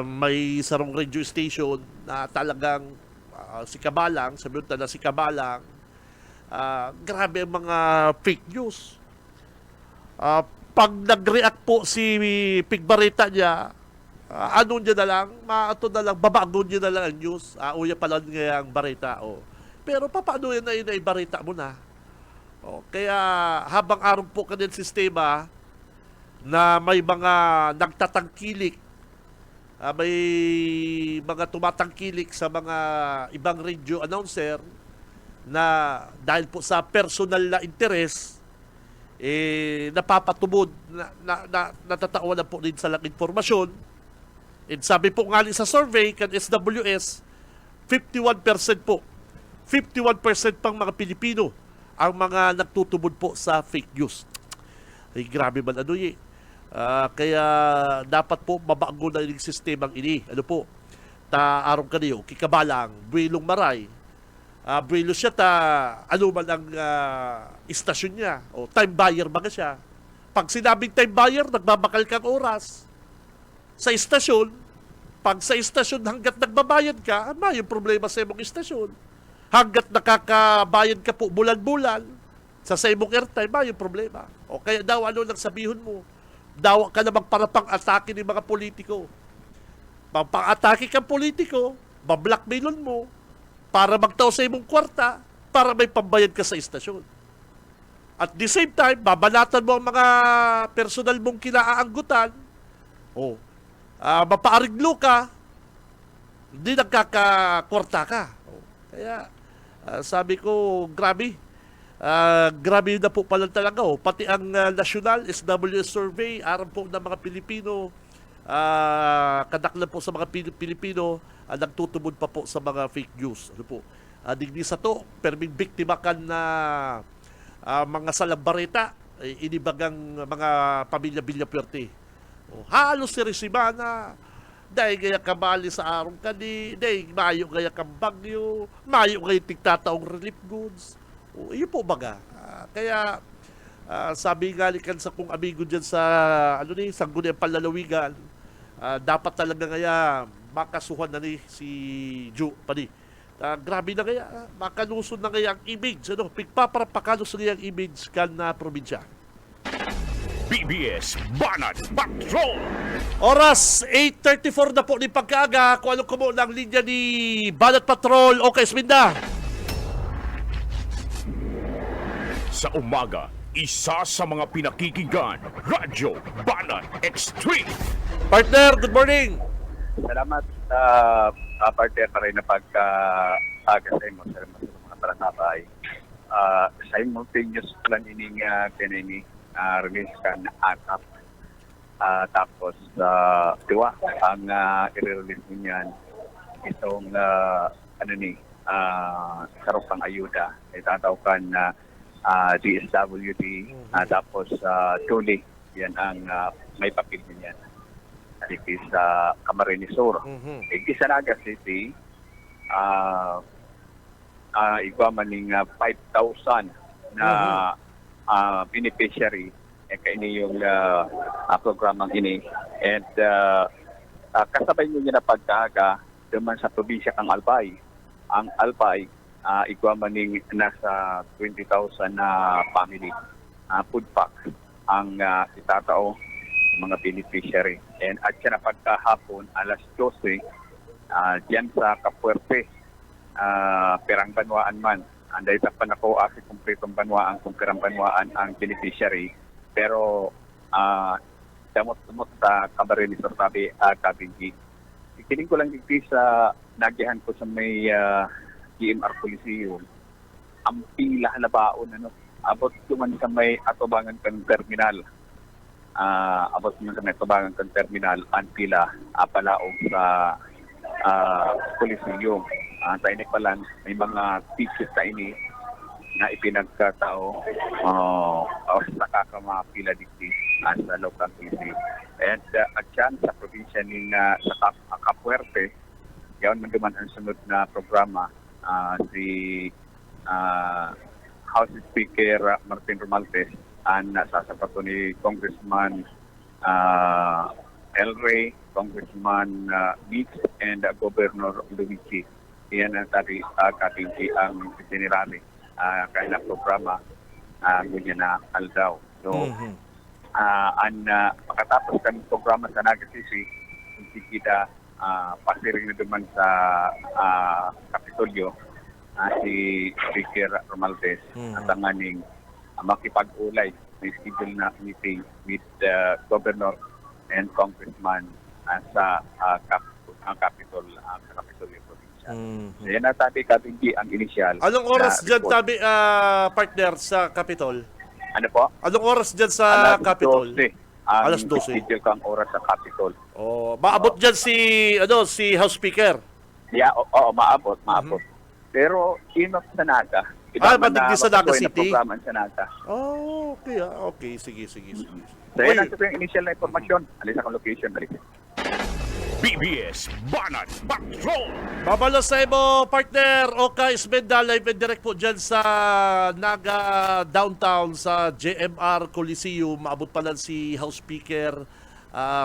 Speaker 3: may sarong radio station na talagang si Kabalang, sabi mo na si Kabalang, grabe ang mga fake news. Pag nag-react po si Pigbarita niya, ano niya na lang, babago niya na lang ang news. Uya pala nga ang barita. Pero paano yan na ibarita mo na? Kaya habang araw po kanil sistema na may mga nagtatangkilik, may mga tumatangkilik sa mga ibang radio announcer na dahil po sa personal na interes, napapatubod, natatawan na po din sa lang informasyon. And sabi po nga sa survey kan SWS, 51% po 51% pang mga Pilipino ang mga nagtutubod po sa fake news. Ay, grabe man ano eh. Kaya dapat po mabago na yung sistemang ini. Ano po? Ta arong kaniyo, kikabalang, buwilong maray. Buwilo siya ta ano man ang istasyon niya. O time buyer ba siya? Pag sinabing time buyer, nagbabakal kang oras. Sa istasyon, pag sa istasyon hanggat nagbabayad ka, ano yung problema sa imong istasyon? Hanggat nakakabayad ka po bulan-bulan sa imong airtime, ano yung problema? O kaya daw ano lang sabihin mo, daw ka na magparapang atake ng mga politiko. Pang-atake kang politiko, bablackmailon mo, para magtao sa imong kwarta, para may pambayad ka sa istasyon. At the same time, babanatan mo ang mga personal mong kinaaanggutan, mapaariglo ka, hindi nagkakakwarta ka. Kaya, sabi ko, grabe. Grabe na po pala talaga. Pati ang National SWS Survey, aram po ng mga Pilipino, kadaklan po sa mga Pilipino, nagtutubod pa po sa mga fake news. Ano po? Digdi sa to, perming biktima kan na mga salabareta, inibagang mga pamilya Villapuerte. Halos si Resimana, dahil gaya kabali sa arong kani, dahil mayo gaya kang bagyo, mayo gaya tigtataong relief goods. Iyo po baga. Kaya, sabi nga likan sa kong amigo dyan sa, Sangguniang Palalawigan, dapat talaga ngaya makasuhan na ni si Joe Pani. Grabe na kaya, makalusod na kaya ang image, pigpaparapakalusod na ang image kan na probinsya.
Speaker 4: BBS Banat Patrol!
Speaker 3: Oras 8:34 na po ni pagkaaga. Kung ano kumo ng linya ni Banat Patrol. Okay, Sminda.
Speaker 4: Sa umaga, isa sa mga pinakikinggan, Radyo Banat Extreme!
Speaker 3: Partner, good morning.
Speaker 7: Salamat sa partner pa rin na pagka-aga sa imo sa mga taranabay. Simultaneous plan ining pinini release ka na atap. Tapos diwa ang i-release niyan itong sarupang ayuda. Itataw kan na DSWD tapos Tuli. Yan ang may papel niyan. Dito sa Camarines Sur. Sa Naga City, igwa maning 5,000 na beneficiary kaini yung programang ini. And kasabay nyo na pagkaaga duman sa probinsya kang Albay. Ang Albay, igwa maning nasa 20,000 na family food pack ang itatao mga beneficiary. And at siya na pagkahapon, alas 12, diyan sa Kapuerte, Perang Banwaan man. Anday sa panako asi kumpletong banwaan kung Perang Banwaan ang beneficiary. Pero damot-damot sa Camarines Sur sabi Kabingi. Ikinig ko lang dito sa nagihan ko sa may GMR Coliseum. Ang pila na baon, abot duman sa may atubangan kang terminal. Abot naman sa may tabangan ng terminal ang pila palaog sa Coliseum. Sa inik pa lang, may mga ticket sa ini na ipinagkatao sa kakamapila dito sa local city. And at yan, sa probinsya sa Capuerte, yaon man duman ang sunod na programa si House Speaker Martin Romualdez ang nasasapato ni Congressman El Rey, Congressman Beach, and Governor Luigi. Iyan ang tabi katingki ang generali kaya na programa ganyan na aldaw. So, makatapos kami programa sa Naga City, hindi kita pasiring na duman sa Kapitolyo si Speaker Romualdez at ang aning makipag-ulay may schedule na meeting with the Governor and Congressman sa Capitol Provincia. So, yan na tabi kabindi ang initial.
Speaker 3: Anong oras dyan tabi, partner, sa Capitol?
Speaker 7: Ano po?
Speaker 3: Anong oras dyan sa Capitol? Alas 12.
Speaker 7: Schedule kang oras sa Capitol.
Speaker 3: Maabot dyan si House Speaker.
Speaker 7: Yeah, oo, maabot. Pero inok sa Naga.
Speaker 3: Matigdi sa Naga City?
Speaker 7: Programan sa Naga.
Speaker 3: Oh, okay. Okay, sige.
Speaker 7: So,
Speaker 3: Oy,
Speaker 7: yan ang initial na informasyon. Alis akong location. Balik.
Speaker 4: BBS Banat Patrol!
Speaker 3: babalo sa mo, partner. Oka Isbenda, live and direct po dyan sa Naga Downtown sa JMR Coliseum. Maabot pa lang si House Speaker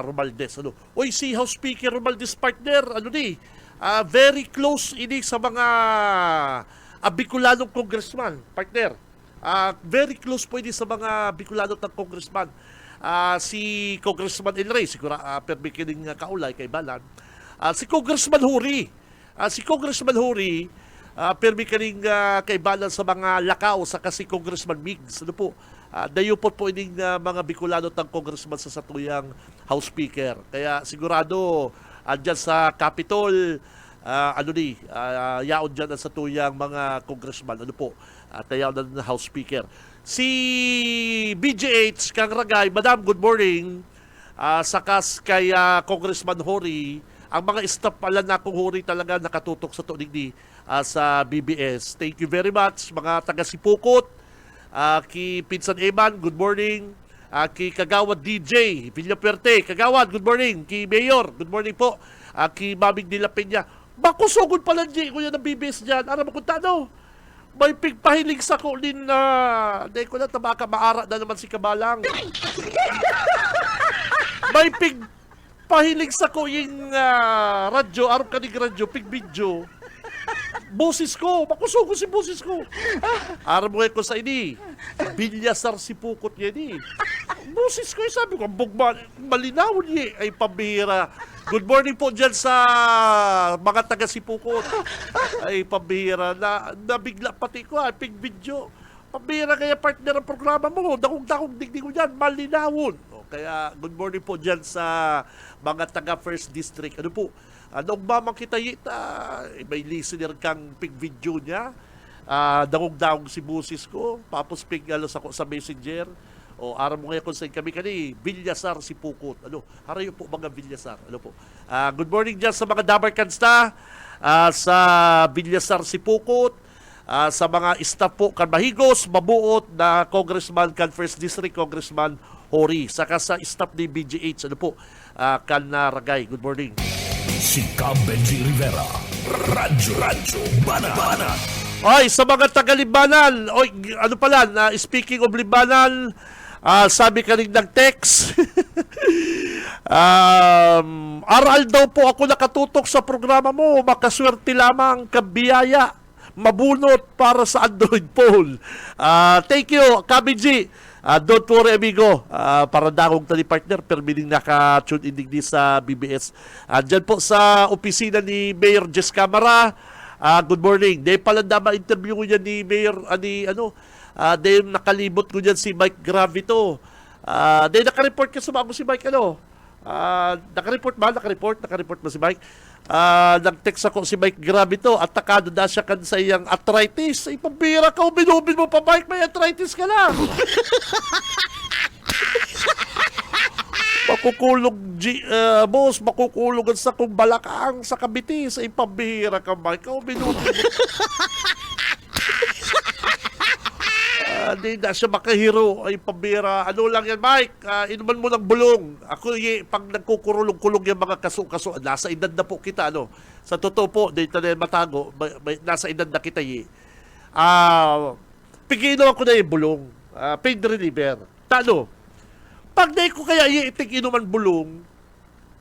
Speaker 3: Romaldes. Uy, si House Speaker Romaldes, partner, very close ini sa mga Bicolanong congressman, partner. Very close po ini sa mga Bicolanong ng congressman. Si Congressman El Rey, siguro permi kining kaulay kay Balan. Si Congressman Huri. Permi kining kay Balan sa mga lakaw sa kasi Congressman Migs. Dayupot po ining mga Bicolano ng congressman sa satuyang House Speaker. Kaya sigurado andyan sa Capitol, yaon dyan ang satuyang mga congressman. Tayaw na ng House Speaker. Si BGH Kang Ragay, Madam, good morning. Sakas kay Congressman Hori, ang mga staff pala na kung Hori talaga nakatutok sa tunig ni sa BBS. Thank you very much, mga taga-Sipukot. Ki Pinsan Eman, good morning. Ki Kagawad DJ, Villapuerte, Kagawad, good morning. Ki Mayor, good morning po. Ki Mamig Nila Peña. Bakusugod pala di ko yan ng BBS dyan. Ano mo kung tano? May pigpahilig sa ko din na di ko na tabaka maara na naman si Kabalang. May pigpahilig sa ko yung radyo, araw kanig radyo, pigbidyo. Boses ko, makusugo si boses ko. Araw mo ko sa ini, bilyasar si pukot niya ni. Boses ko, sabi ko, malinaw niya ay pambihira. Good morning po dyan sa mga taga-Sipukot. Ay, pambihira. Nabigla pati ko, pigbidyo. Pambihira kaya partner ang programa mo. Dakong-dakong digdig ko dyan, malinawon. Kaya good morning po dyan sa mga taga-First District. Noong mamang kita may listener kang pig-video niya. Dakong-dakong si busis ko. Tapos pig-alos ako sa messenger. Araw mo ngayon kung saan kami Bilyasar si Pukot. Harayo po mga Bilyasar. Good morning dyan sa mga Dabarkans na, sa Bilyasar si Pukot, sa mga staff po kan Mahigos, mabuot na Congressman kan First District, Congressman Hori, saka sa staff ni BGH, kan Ragay. Good morning.
Speaker 2: Si Cam Benji Rivera. Radyo Banat.
Speaker 3: Ay, sa mga taga-Libanan, speaking of Libanan, sabi ka rin nag-text. Aral daw po ako nakatutok sa programa mo. Makaswerte lamang, kabiyaya, mabunot para sa Android phone. Thank you, Kabiji. Don't worry, amigo. Para dakong tali partner, permining naka-tune in digdi sa BBS. Diyan po sa opisina ni Mayor Jess Camara. Good morning. Dahil pala interview ko yan ni Mayor, dahil nakalibot ko dyan si Mike Gravito. Dahil nakareport ka sa si Mike, nakareport ba si Mike? Nag-text ako si Mike Gravito at takado na siya kan sa iyang arthritis. Ay, pambira ka, uminubin mo pa, Mike, may arthritis ka lang. Makukulog sa kong balakang sa kabitis. Ay, pambira ka, Mike, uminubin mo. Hindi na siya makahiro. Ay, pambira. Ano lang yan, Mike? Inuman mo ng bulong. Ako, pag nagkukurulong-kulong yung mga kaso-kaso, nasa edad na po kita, Sa totoo po, dito na matago, nasa edad na kita, Piginom ako na yung bulong. Pain reliever. Pag na ko kaya itik inuman bulong,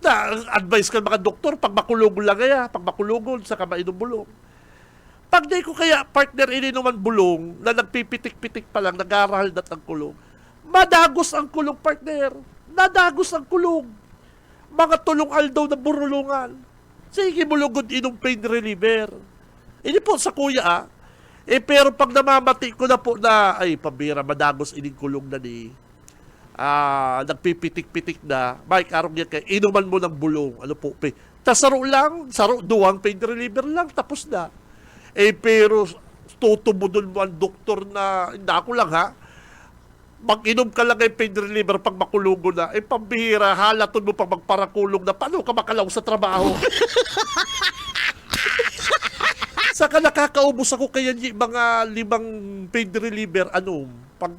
Speaker 3: na-advise ka mga doktor, pag makulugol lang kaya, pag makulugol, saka mainom bulong. Pag di ko kaya partner ininuman bulong na nagpipitik-pitik pa lang, nag-aaral na ang kulong, madagos ang kulong, partner. Nadagos ang kulong. Mga tulong-al daw na burulungan. Sige, bulugod inom pain reliever. Ini po sa kuya, pero pag namamati ko na po na, ay, pambira, madagos ining kulong na ni, nagpipitik-pitik na, Mike, arong yan kayo, inuman mo ng bulong. Tasaro lang, duwang pain reliever lang, tapos na. Pero tutubudon mo ang doktor na, hindi ako lang mag-inom ka lang ng pain reliever pag makulugo na, pambihira, halaton mo pag magparakulong na, paano ka makalaw sa trabaho? Saka nakakaubos ako kaya mga 5 pain reliever, pag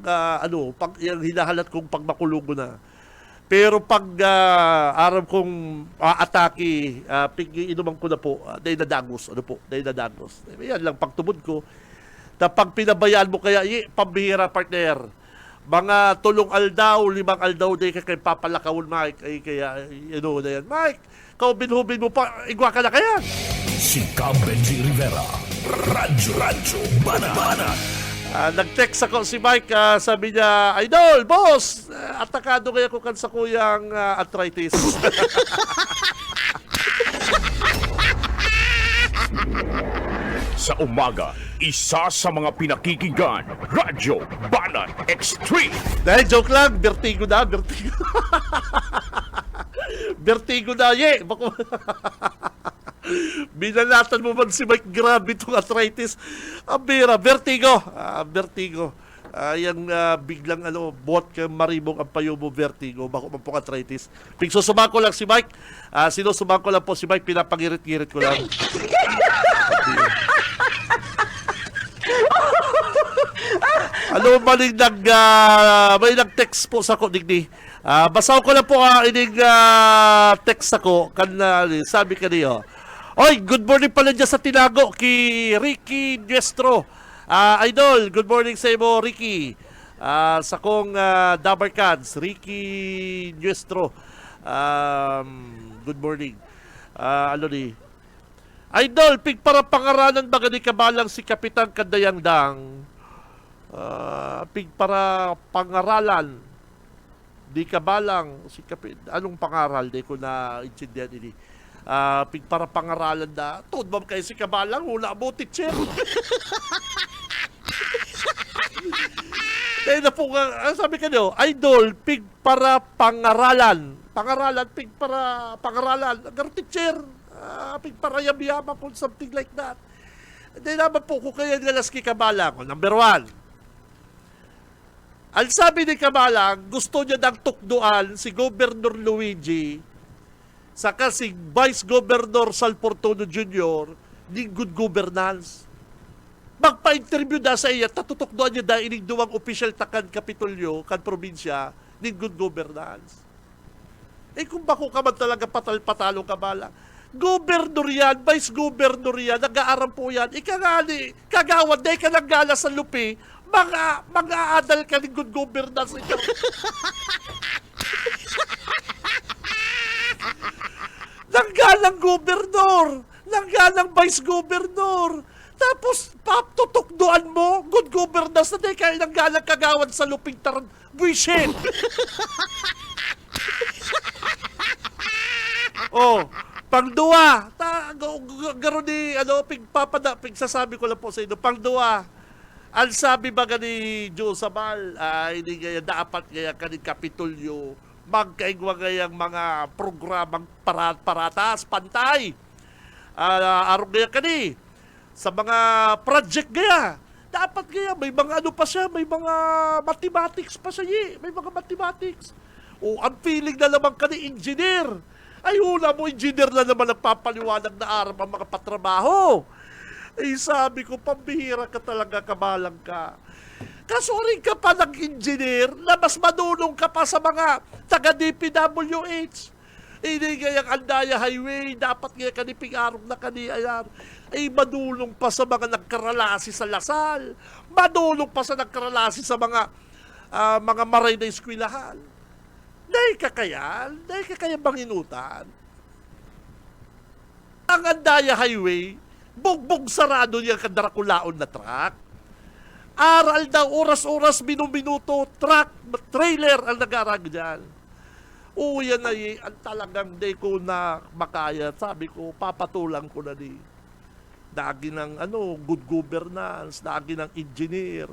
Speaker 3: yung hinahalat kong pag makulungo na. Pero pag araw kong atake, inuman ko na po, dahil nadagos, dahil nadagos. Yan lang, pagtubod ko. Na pag pinabayaan mo kaya, pambihira partner. Mga 3 aldaw, 5 aldaw, dahil kay papalakawon, Mike. Ay, kaya, na yan. Mike, kaubin-hubin mo pa, igwa ka na kaya.
Speaker 2: Si Cam Benji Rivera. Radyo Banat.
Speaker 3: Nag-text ako si Mike, sabi niya, Idol, boss, atakado kaya ko kan sa kuyang arthritis.
Speaker 4: Sa umaga, isa sa mga pinakikinggan, Radyo Banat Extreme.
Speaker 3: Dahil joke lang, vertigo na. Vertigo na, Binalatan mo man si Mike, grabe itong arthritis. Bira, vertigo. Vertigo. Biglang buhat ka maribong ang payo mo, vertigo. Bako man pong arthritis. Pigsusuman ko lang si Mike. Sinusuman ko lang po si Mike, pinapangirit-girit ko lang. May nag-text po sa ko, digdi. Basaw ko lang po ining text ako. Sabi ka niyo, oy, good morning pala dyan sa Tinago kay Ricky Nuestro. Idol, good morning sa iyo, Ricky. Sa kong Dabarkads, Ricky Nuestro. Good morning. Idol, para pangaranan baga ni kabalang si Kapitan Kadayandang. Para pangaralan di kabalang si anong pangaral di ko na intindihan ini. Para pangaralan na tuod ba kayo si kabalang hula mo teacher. Kaya na po sabi ka nyo, Idol, para pangaralan para pangaralan agar teacher, para yam-yama po, something like that. Hindi naman po ko kaya nilalas ki kabalang. Number 1, ang sabi ni Kamalang, gusto niya nang tukduan si Governor Luigi saka si Vice Governor Salportono Jr. ni good governance. Magpa-interview na sa iya, tatutukduan niya dahil ining duwang official takan Kapitolyo, kan probinsya, ni good governance. Kung bako ka man talaga patalo Kamalang, Governor yan, Vice Governor yan, nag-aaram po yan, kagawad, dahil ka naggala sa lupi, mga-adal ka ng good governance ito. Nanggalang gobernador, nanggalang vice governor, tapos tutukduan mo, good governance na dahil kayo nanggalang kagawad sa luping taran, buisit. Pangduwa, garo ni, pigsasabi ko lang po sa inyo, pangduwa, ang sabi ba ni Joe Sabal, hindi kaya dapat kaya kaning Kapitolyo, magkaigwa kayang mga programang paratas, pantay. Arong kaya kani, sa mga project kaya, dapat kaya, may mga pa siya, may mga mathematics pa siya, may mga mathematics. Ang feeling na naman kani engineer. Ay, hula mo, engineer na naman nagpapaliwanag na araw ang mga patrabaho. Sabi ko, pambihira ka talaga, Kamalang ka. Kasuring ka pa ng engineer na mas madulong ka pa sa mga taga-DPWH. Hindi kayang Andaya Highway, dapat kaya kaniping arong na kaniayan. Madulong pa sa mga nagkaralasi sa Lasal. Madulong pa sa nagkaralasi sa mga maray na eskwelahan. Dahil ka kaya banginutan. Ang Andaya Highway, bugbog sarado niya kadrakulaon na truck. Aral daw, oras-oras, minuto, truck, trailer ang nag-arag dyan. Yan na ang talagang di ko na makaya. Sabi ko, papatulang ko na di. Dagi ng good governance, dagi ng engineer.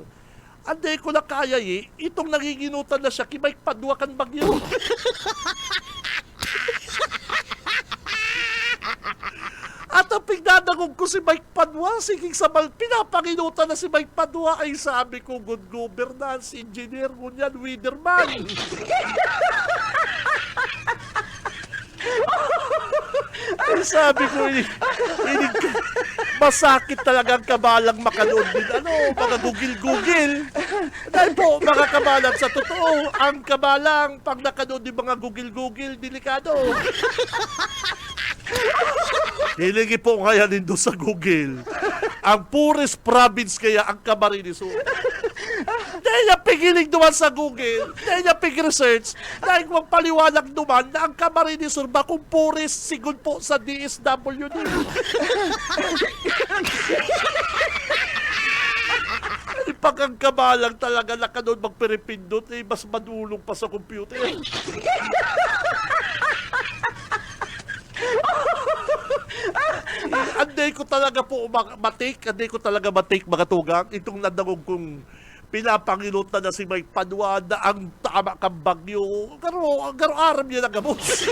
Speaker 3: Hindi ko na kaya itong nanginginutan na siya, Mike Padua kan bagyo. At ang pigdadagog ko si Mike Padua, siging sabal, pinapanginutan na si Mike Padua, ay sabi ko, good governance, engineer, ngunyan, Widerman. ay sabi ko, Masakit talaga ang kabalang makanood din. Mga gugil-gugil. Dahil po, mga kabalang, sa totoo, ang kabalang, pag nakanood din mga gugil-gugil, delikado. Hilingi po kaya din doon sa Google. Ang poorest province kaya ang Camarines Sur. Dahil niya pigiling duman sa Google, dahil niya pig-research, dahil magpaliwanag duman na ang Camarines Sur ba kung poorest sigod po sa DSWD. Pag ang kabalang talaga nakanood magperipindot, mas madulong pa sa computer. Anday ko talaga po anday ko talaga matik mga tugang itong nadangog kong pinapangilot na si Mike Padua na ang tama kang bagyo. Garo aram niya na gabos.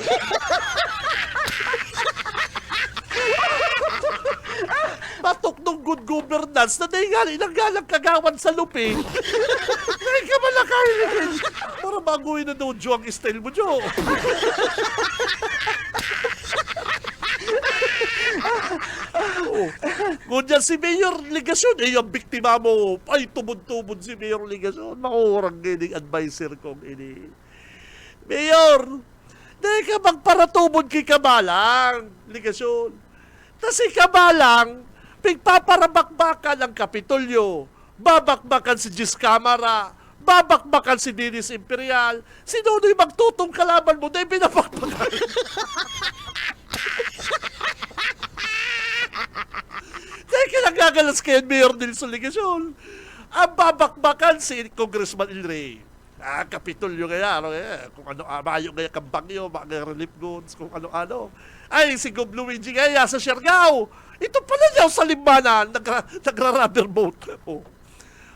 Speaker 3: Batok nung good governance na nanggalang kagawan sa lupi. Ay ka malakay. Para baguhin na daw Jo ang style mo, Jo. Ngunyan si Mayor Ligasyon, yung biktima mo, ay tubod-tubod si Mayor Ligasyon, makurang gining advisor kong ini. Mayor, di ka magparatubod kay Kabalang, Ligasyon. Tas si Kabalang, pigpaparabakbakan ang Kapitolyo, babakbakan si Gis Camara, babakbakan si Dennis Imperial, sino yung magtutong kalaban mo, dahil binabakbakan. Dahil kinagagalas kayo Mayor Nilson Ligasyon. Ang babakbakan si Congressman El Rey. Kapitolyo kaya, kung ano, mayo kaya kambangyo, mga relief goods, kung ano-ano. Ay, si Gob Luigi kaya sa Siargao. Ito pala niya sa Limbanan, nagra-rubber boat.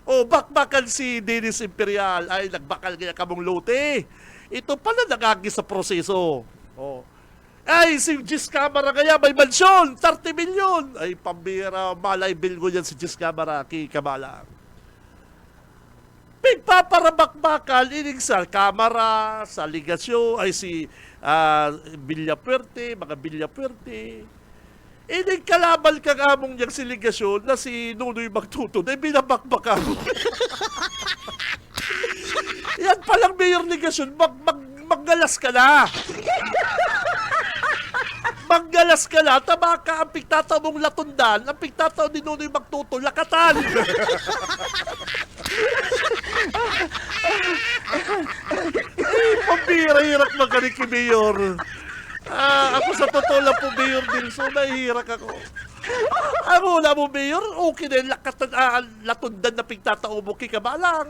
Speaker 3: Bakbakan si Dennis Imperial. Ay, nagbakal kaya kamong lote. Ito pala nagagi sa proseso. Ay, si Gis Camara kaya may mansyon, 30 milyon. Ay, pambira, malay bilgo yan si Gis Camara, kay Kabalang. Pigpaparabakbakan, ining sa Camara, sa Ligasyon, ay si Villapuerte, mga Villapuerte. Ining kalabal kang among niyang si Ligasyon na si Nunoy Magtuto, ay binabakbakan. Yan palang Mayor Ligasyon, maggalas ka na. Manggalas ka na, tama ka ang pigtataw mong latundan, ang pigtataw ni Nunoy Magtuto, lakatan. Pambira, hirak magaling ki Mayor. Ako sa totoo lang po, Mayor Nilson, nahihirak ako. Ang wala mo, Mayor, okay na yung latundan na pigtataw mo kay Kabalang.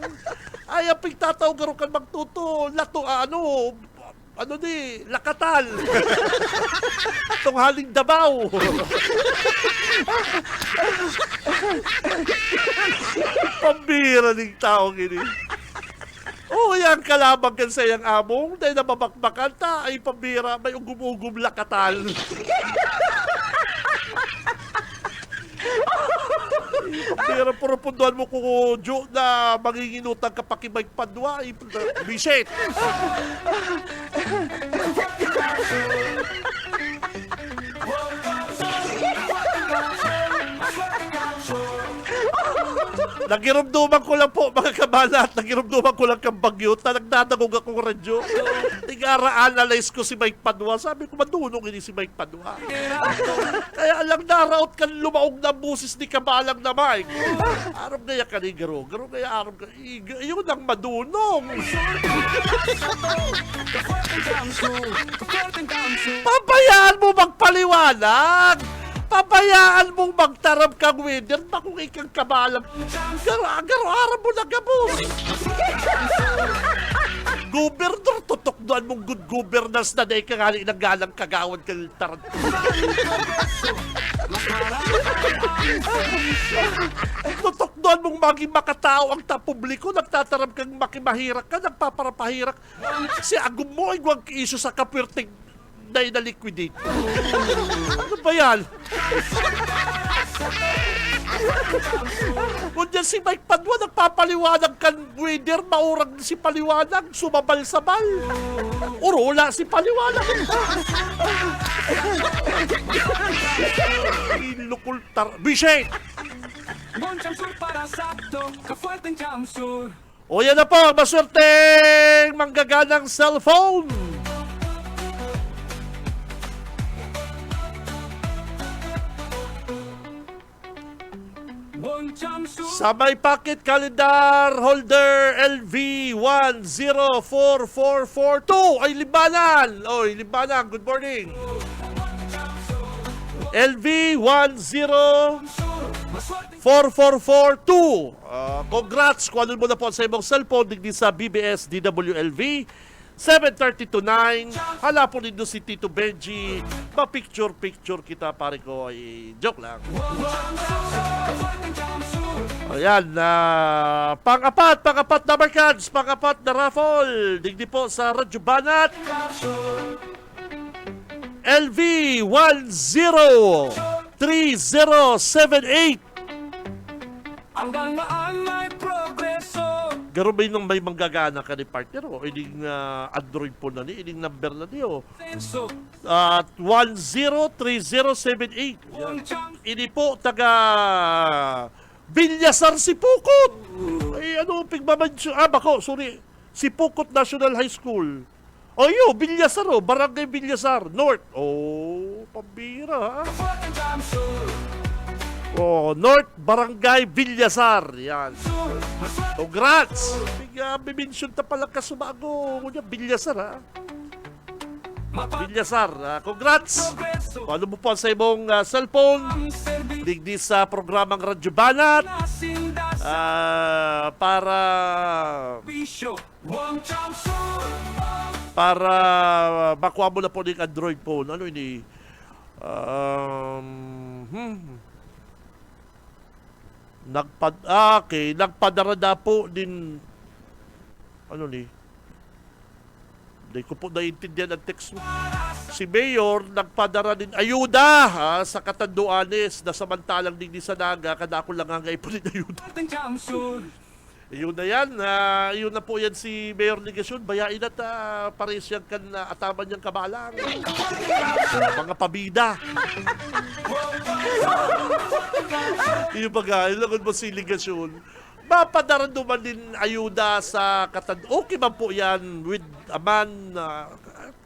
Speaker 3: Ay, ang pigtataw garo kan Magtuto, lakatan. Tunghaling Dabaw. Pambira ng tao gini. Yung kalabang kan sa iyang among, dahil nababakbakan ta, ay pambira, may ugum-ugum lakatan. Pambira, puro punduan mo kung Jo na manginginutang kapakibay Padua, ay bisit. Nagirumduman ko lang po, mga kabalat. Nagirumduman ko lang kang bagyo. Nagdadagog akong radyo. Nag-ara-analyze ko si Mike Padua. Sabi ko, madunong ini si Mike Padua. Kaya alang naraot kan lumaog na busis ni Kabalang na Mike. Aram gaya ka ni Garo. Garo gaya aram ka. Yun ang madunong. Pabayaan mo magpaliwanag. Pabayaan mong magtarap kang winner na kung ikang Kabalang. Garo-araw mo na gabos. Gobernador, tutokdoan mong good governance na dahil kangali ng galang kagawan kang tarant. Tutokdoan mong maging makatao ang tapubliko, nagtatarap kang makimahirak ka, nagpaparapahirak. Si agum mo ay huwag iso sa kapwirting dahil na liquidate. Ano ba yan? Kunyan si Mike Padua, nagpapaliwanag kan winner, maurag si paliwanag, sumabal-sabal. Urula si paliwanag. Ilukul Bishay!
Speaker 6: Buen Chamsur para sakto, kafuerteng Chamsur.
Speaker 3: O yan na po, ang maswerteng manggaganang cellphone.
Speaker 6: Buen Chamsur.
Speaker 3: Sa may pocket calendar holder LV104442 ay libanan. Oy, libanan. Good morning. LV104442. Congrats kung ano mo na po sa imong cellphone digdi sa BBS DWLV 7:30 to 9. Hala po nito si Tito Benji. Pa-picture kita pare ko. Ay, joke lang. Ayan, pang-apat na barkads, pang-apat na raffle. Digdi po sa Radyo Banat. LV103078.
Speaker 6: Hanggang maan may progreso.
Speaker 3: Garo ba yung may manggagana ka ni partner o? Ining Android po na ni, ining number na niyo.
Speaker 6: Senso.
Speaker 3: At 103078.
Speaker 6: Buen Chamsur.
Speaker 3: Ini po taga Villassar si Pukot. Ay ano pigmamansyo? Bako, sorry. Si Pukot National High School. Ayo, Villassar Barangay Villassar North. Oh, pambira ha.
Speaker 6: Kafuerteng Chamsur.
Speaker 3: Oh, North Barangay Villassar. Yan. Congrats! Bimension ta pala ka sumago. Kunya, Villassar ha. Villassar, congrats!
Speaker 6: Progreso.
Speaker 3: Paano mo po sa imong cellphone?
Speaker 6: Ang serbi.
Speaker 3: Digdi sa programang Radyo Banat
Speaker 6: Nasindas.
Speaker 3: para
Speaker 6: Bisyo. Buen Chamsur.
Speaker 3: makuha mo na po ng Android phone. Ano ini? Nagpadara na po din ano ni? Hindi ko po naiintindihan ang text mo. Si Mayor nagpadara din ayuda sa Katanduanes na samantalang din sa Naga kada ako lang ang ipon din ayuda.
Speaker 6: Kafuerteng Chamsur.
Speaker 3: Yun na yan. Yun na po yan si Mayor Ligasyon. Bayain at pares yan kan ataman niyang kabalang. Mga pabida. Yung baga, ilangan mo si Ligasyon. Mapadaran naman din ayuda sa Okay man po yan with a man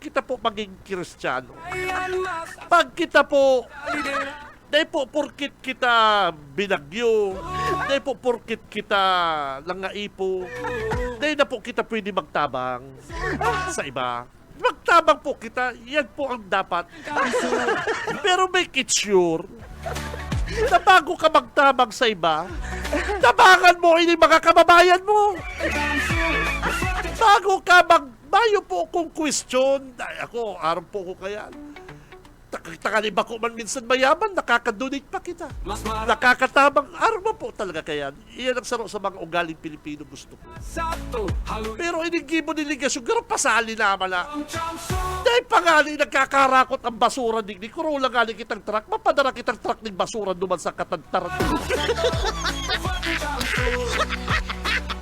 Speaker 3: kita po maging Kristiyano.
Speaker 6: Ayan mas.
Speaker 3: Pag kita po
Speaker 6: Lidera.
Speaker 3: dahil po porkit kita binagyo, dahil po porkit kita langaipo, dahil na po kita pwede magtabang sa iba. Magtabang po kita, yan po ang dapat. Pero make it sure na bago ka magtabang sa iba, tabangan mo ini mga kababayan mo. Bago ka magbayo po kung question, ako, araw po ko kaya. Takaliba ko man minsan mayaman, nakaka-donate pa kita.
Speaker 6: Mas marami.
Speaker 3: Nakakatabang, araw po talaga kaya. Iyan ang saro sa mga ugaling Pilipino gusto ko.
Speaker 6: Sakto. Halo.
Speaker 3: Pero inigibo ni Ligasyon, gano'n pasali naman na.
Speaker 6: Buen Chamsur.
Speaker 3: Dahil pa nga ni nagkakarakot ang basura digni, kuro lang nga ni kitang truck, mapadara kitang truck ng basura duman sa katantaran.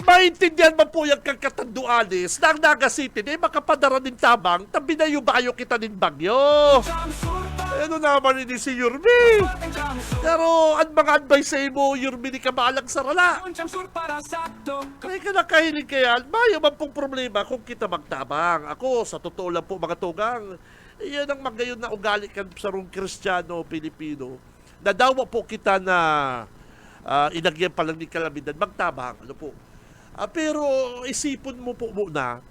Speaker 3: Maintindihan man po yung kakatanduanis na ang Naga City, makapadara din tabang, tabi na yung bayo kita din bagyo.
Speaker 6: Chamsur.
Speaker 3: Ano naman ini si Yurmi?
Speaker 6: Chamsur.
Speaker 3: Pero ang mga advice sa mo, Yurmi, ni kabalang sarala.
Speaker 6: Buen Chamsur para sakto.
Speaker 3: Kaya ka nakahilig kaya, mayo man pong problema kung kita magtabang. Ako, sa totoo lang po mga tugang, iyan ang magayon na ugali kan sa rong Kristiyano, Pilipino. Nadawa po kita na inagyan pa lang ni kalamidad, magtabang. Ano po? Pero isipon mo po muna,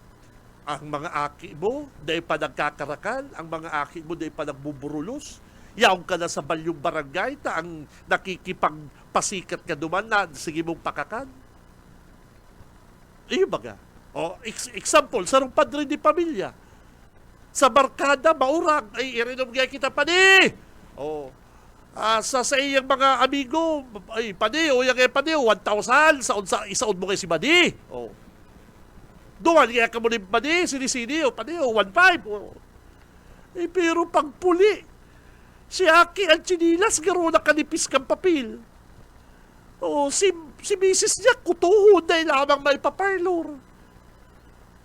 Speaker 3: ang mga aki mo, dahil pa nagkakarakan, ang mga aki mo, dahil pa nagbuburulos, yaong ka na sa balyong barangay, ta ang nakikipagpasikat ka duman na sige mong pakakan. Iyo baga. Example, sa rong padre di pamilya. Sa barkada, maurag, ay irinom gaya kita pa ni. Sa iyang mga amigo, ay padi, yung kay padi, 1,000, isaon mo kay si Badi. Duwan, kaya ka mo ni Padi, sini-sini, Padi, 1,500. Pero pag puli, si Aki ang chinilas, garo na kanipis kang papel. Si misis niya, kutuhon dahil lamang may paparlor.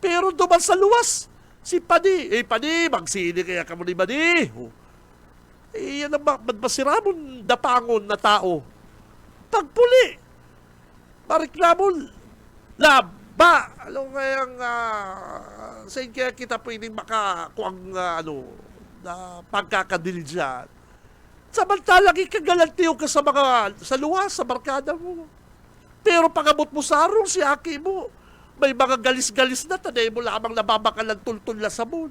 Speaker 3: Pero duman sa luwas, si Padi, Padi, magsini kaya ka mo ni Padi. Iyan ang masiramon dapangon na tao. Pagpuli, mariklamon, laba. Ano kayang sa kaya kita pwedeng makakuang na pagkakadil dyan. Samantalang ikagalantiyo ka sa luwas, sa barkada mo. Pero pagabot mo sa arong si aki mo, may mga galis-galis na, taday mo lamang nababakalan tultul na sabon.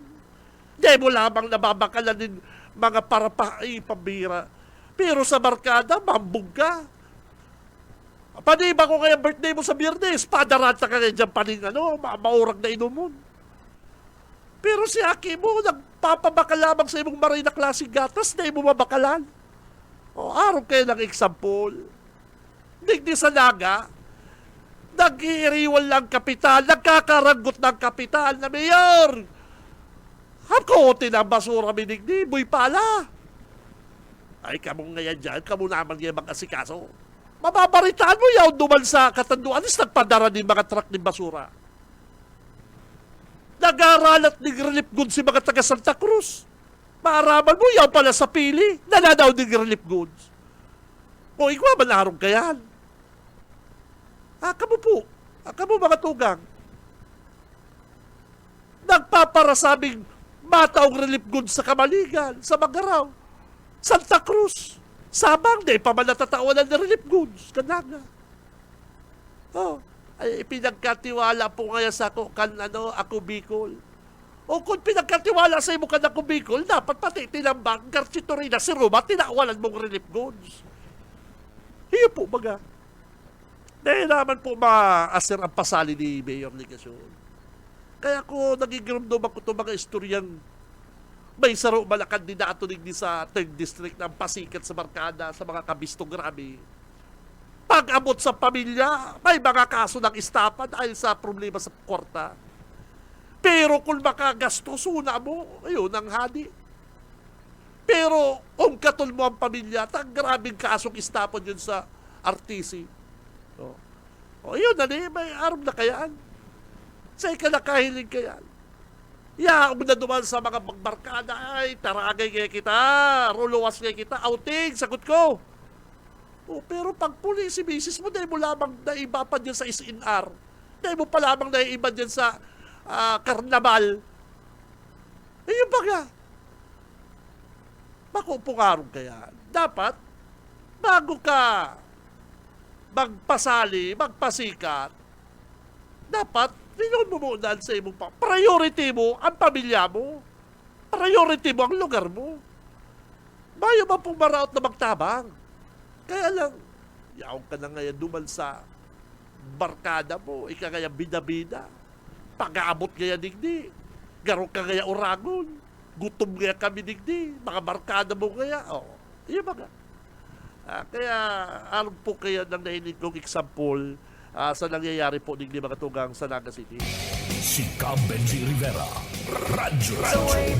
Speaker 3: Taday mo lamang nababakalan din mga parapaay pambira. Pero sa barkada, mambog ka. Paniba ko kaya birthday mo sa Biyernes, padarata ka kaya dyan paning maurag na inumon. Pero si aki mo, nagpapabaka lamang sa imong maray na klaseng gatas, na imo mabakalan. O, araw kayo ng example. Digdi sa naga, nag-iiriwal ng kapital, nagkakaragot ng kapital na mayor. Ako, tinabasura minigdi, buy pala. Ay, kamo ngayon dyan, kamo naman ngayon mag-asikaso. Mababaritaan mo yaw duman sa katanduan, is nagpadara ng mga truck ng basura. Nag-aralat ng relief goods si mga taga Santa Cruz. Maaraman mo yaw pala sa pili, nananaw ng relief goods. O, ikaw manarong kayan. Kamo po, kamo mga tugang. Nagpaparasabing mataong relief goods sa Kamaligan, sa Magaraw, Santa Cruz, Sabang, di pa man natatawanan ng relief goods, kanaga. Oh, ay pinagkatiwala po ngayon sa ako Bicol. O kung pinagkatiwala sa imo ako Bicol, dapat pati tinambang Garchitorina si Roma, tinawalan mong relief goods. Hiyo po baga. Dahil naman po maasir ang pasali ni Mayor Ligasyon. Kaya ko nagigiramdom ako itong mga istoryang may saro malakad din na atunig di sa 3rd District ng Pasikat sa Barkada sa mga kabistong grabe. Pag-abot sa pamilya, may mga kaso ng istapa dahil sa problema sa kwarta. Pero kung makagastos una mo, ayun ang hadi. Pero kung katol mo ang pamilya, grabing kasong istapa yun sa RTC. O yun, may aram na kayaan. Sa ikalakahiling kayaan. Yaong na duman sa mga magbarkada, ay taragay kaya kita, ruluwas kaya kita, outing, sagot ko. O, pero pag puli si misis mo, dahil mo lamang naiba pa dyan sa SNR, dahil mo pa lamang naiba dyan sa karnaval. Ayun ba nga? Makupungarong kaya. Dapat, bago ka magpasali, magpasikat, dapat, tingnan mo muna sa imong priority mo ang pamilya mo. Priority mo ang lugar mo. Bayo ba pong maraot na magtabang? Kaya lang, yaw ka na ngayon duman sa barkada mo, ika kaya bida-bida. Pag-aabot kaya digdi. Garo ka kaya uragon. Gutom kaya kami digdi. Mga barkada mo kaya. Iya ba nga? Kaya, alam po kaya ng nahinig kong example sa nangyayari po ng mga tugang sa Naga City.
Speaker 2: Si Cam Benji Rivera, Radyo
Speaker 5: Pasaway,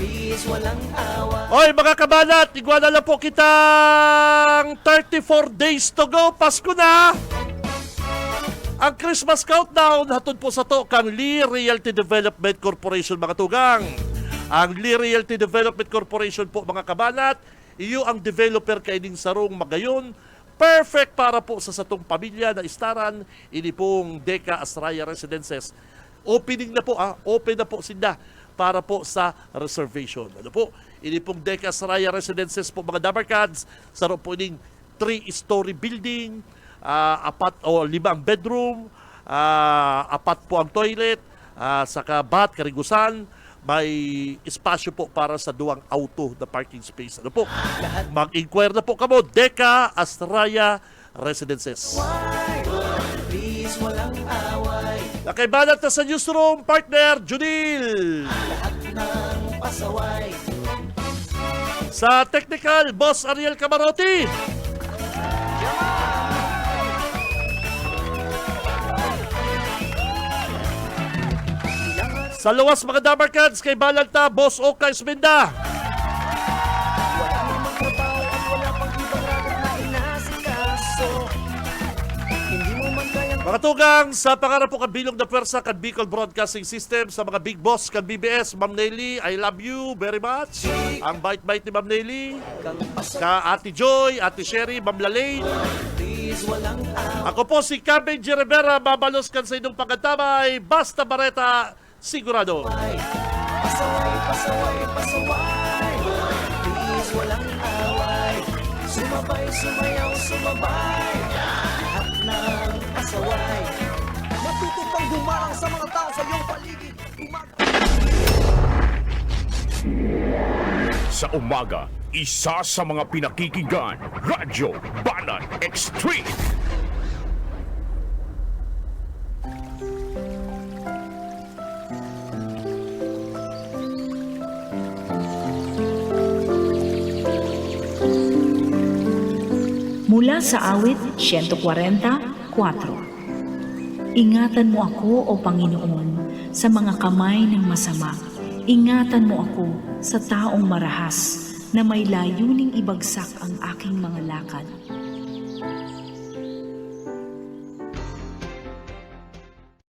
Speaker 5: please walang awa.
Speaker 3: Oy mga kabanat, iguana na po kitang 34 days to go. Pasko na! Ang Christmas countdown hatod po sa to kang Lee Realty Development Corporation mga tugang. Ang Lee Realty Development Corporation po mga kabanat, iyo ang developer kaining sarong magayon. Perfect para po sa satong pamilya na istaran, ini pong Deca Astraya Residences. Opening na po, open na po sinda para po sa reservation. Ano po? Ini pong Deca Astraya Residences po mga Dabarkads, sarong po ining 3-story building, 4 o 5 bedroom, 4 po ang toilet, saka bath, karigusan, may espasyo po para sa 2 auto na parking space. Ano po? Mag-inquire na po kamo, Deca Astraya Residences.
Speaker 5: Please walang away.
Speaker 3: Nakaibanat na sa newsroom, partner, Junil.
Speaker 5: Lahat ng pasaway.
Speaker 3: Sa technical, Boss Ariel Camarote. Sa luwas mga Dabarkads, kay Balanta, Boss Oka Esmenda.
Speaker 5: Wala namang trabaho at wala pang ibang ragat na inasikaso. Hindi mo man kayang
Speaker 3: Mga tugang, sa pangarap po kabilong na pwersa kan Bicol Broadcasting System, sa mga big boss kan BBS, Ma'am Nelly, I love you very much. Ang bait-bait ni Ma'am Nelly, ka Ate Joy, Ate Sherry, Ma'am Lalaine. Ako po si Benji Rivera, babalos kan sa inyong pagkatamay, basta bareta, sigurado.
Speaker 5: Pasaway, pasaway, pasaway. Please, walang away. Sumabay, sumayaw, sumabay. Lahat ng pasaway. Matuto kang gumarang sa mga tao sa iyong paligid.
Speaker 4: Sa umaga, isa sa mga pinakikinggan, Radyo Banat Extreme.
Speaker 1: Mula sa awit 144. Ingatan mo ako, O Panginoon, sa mga kamay ng masama. Ingatan mo ako sa taong marahas na may layuning ibagsak ang aking mga lakad.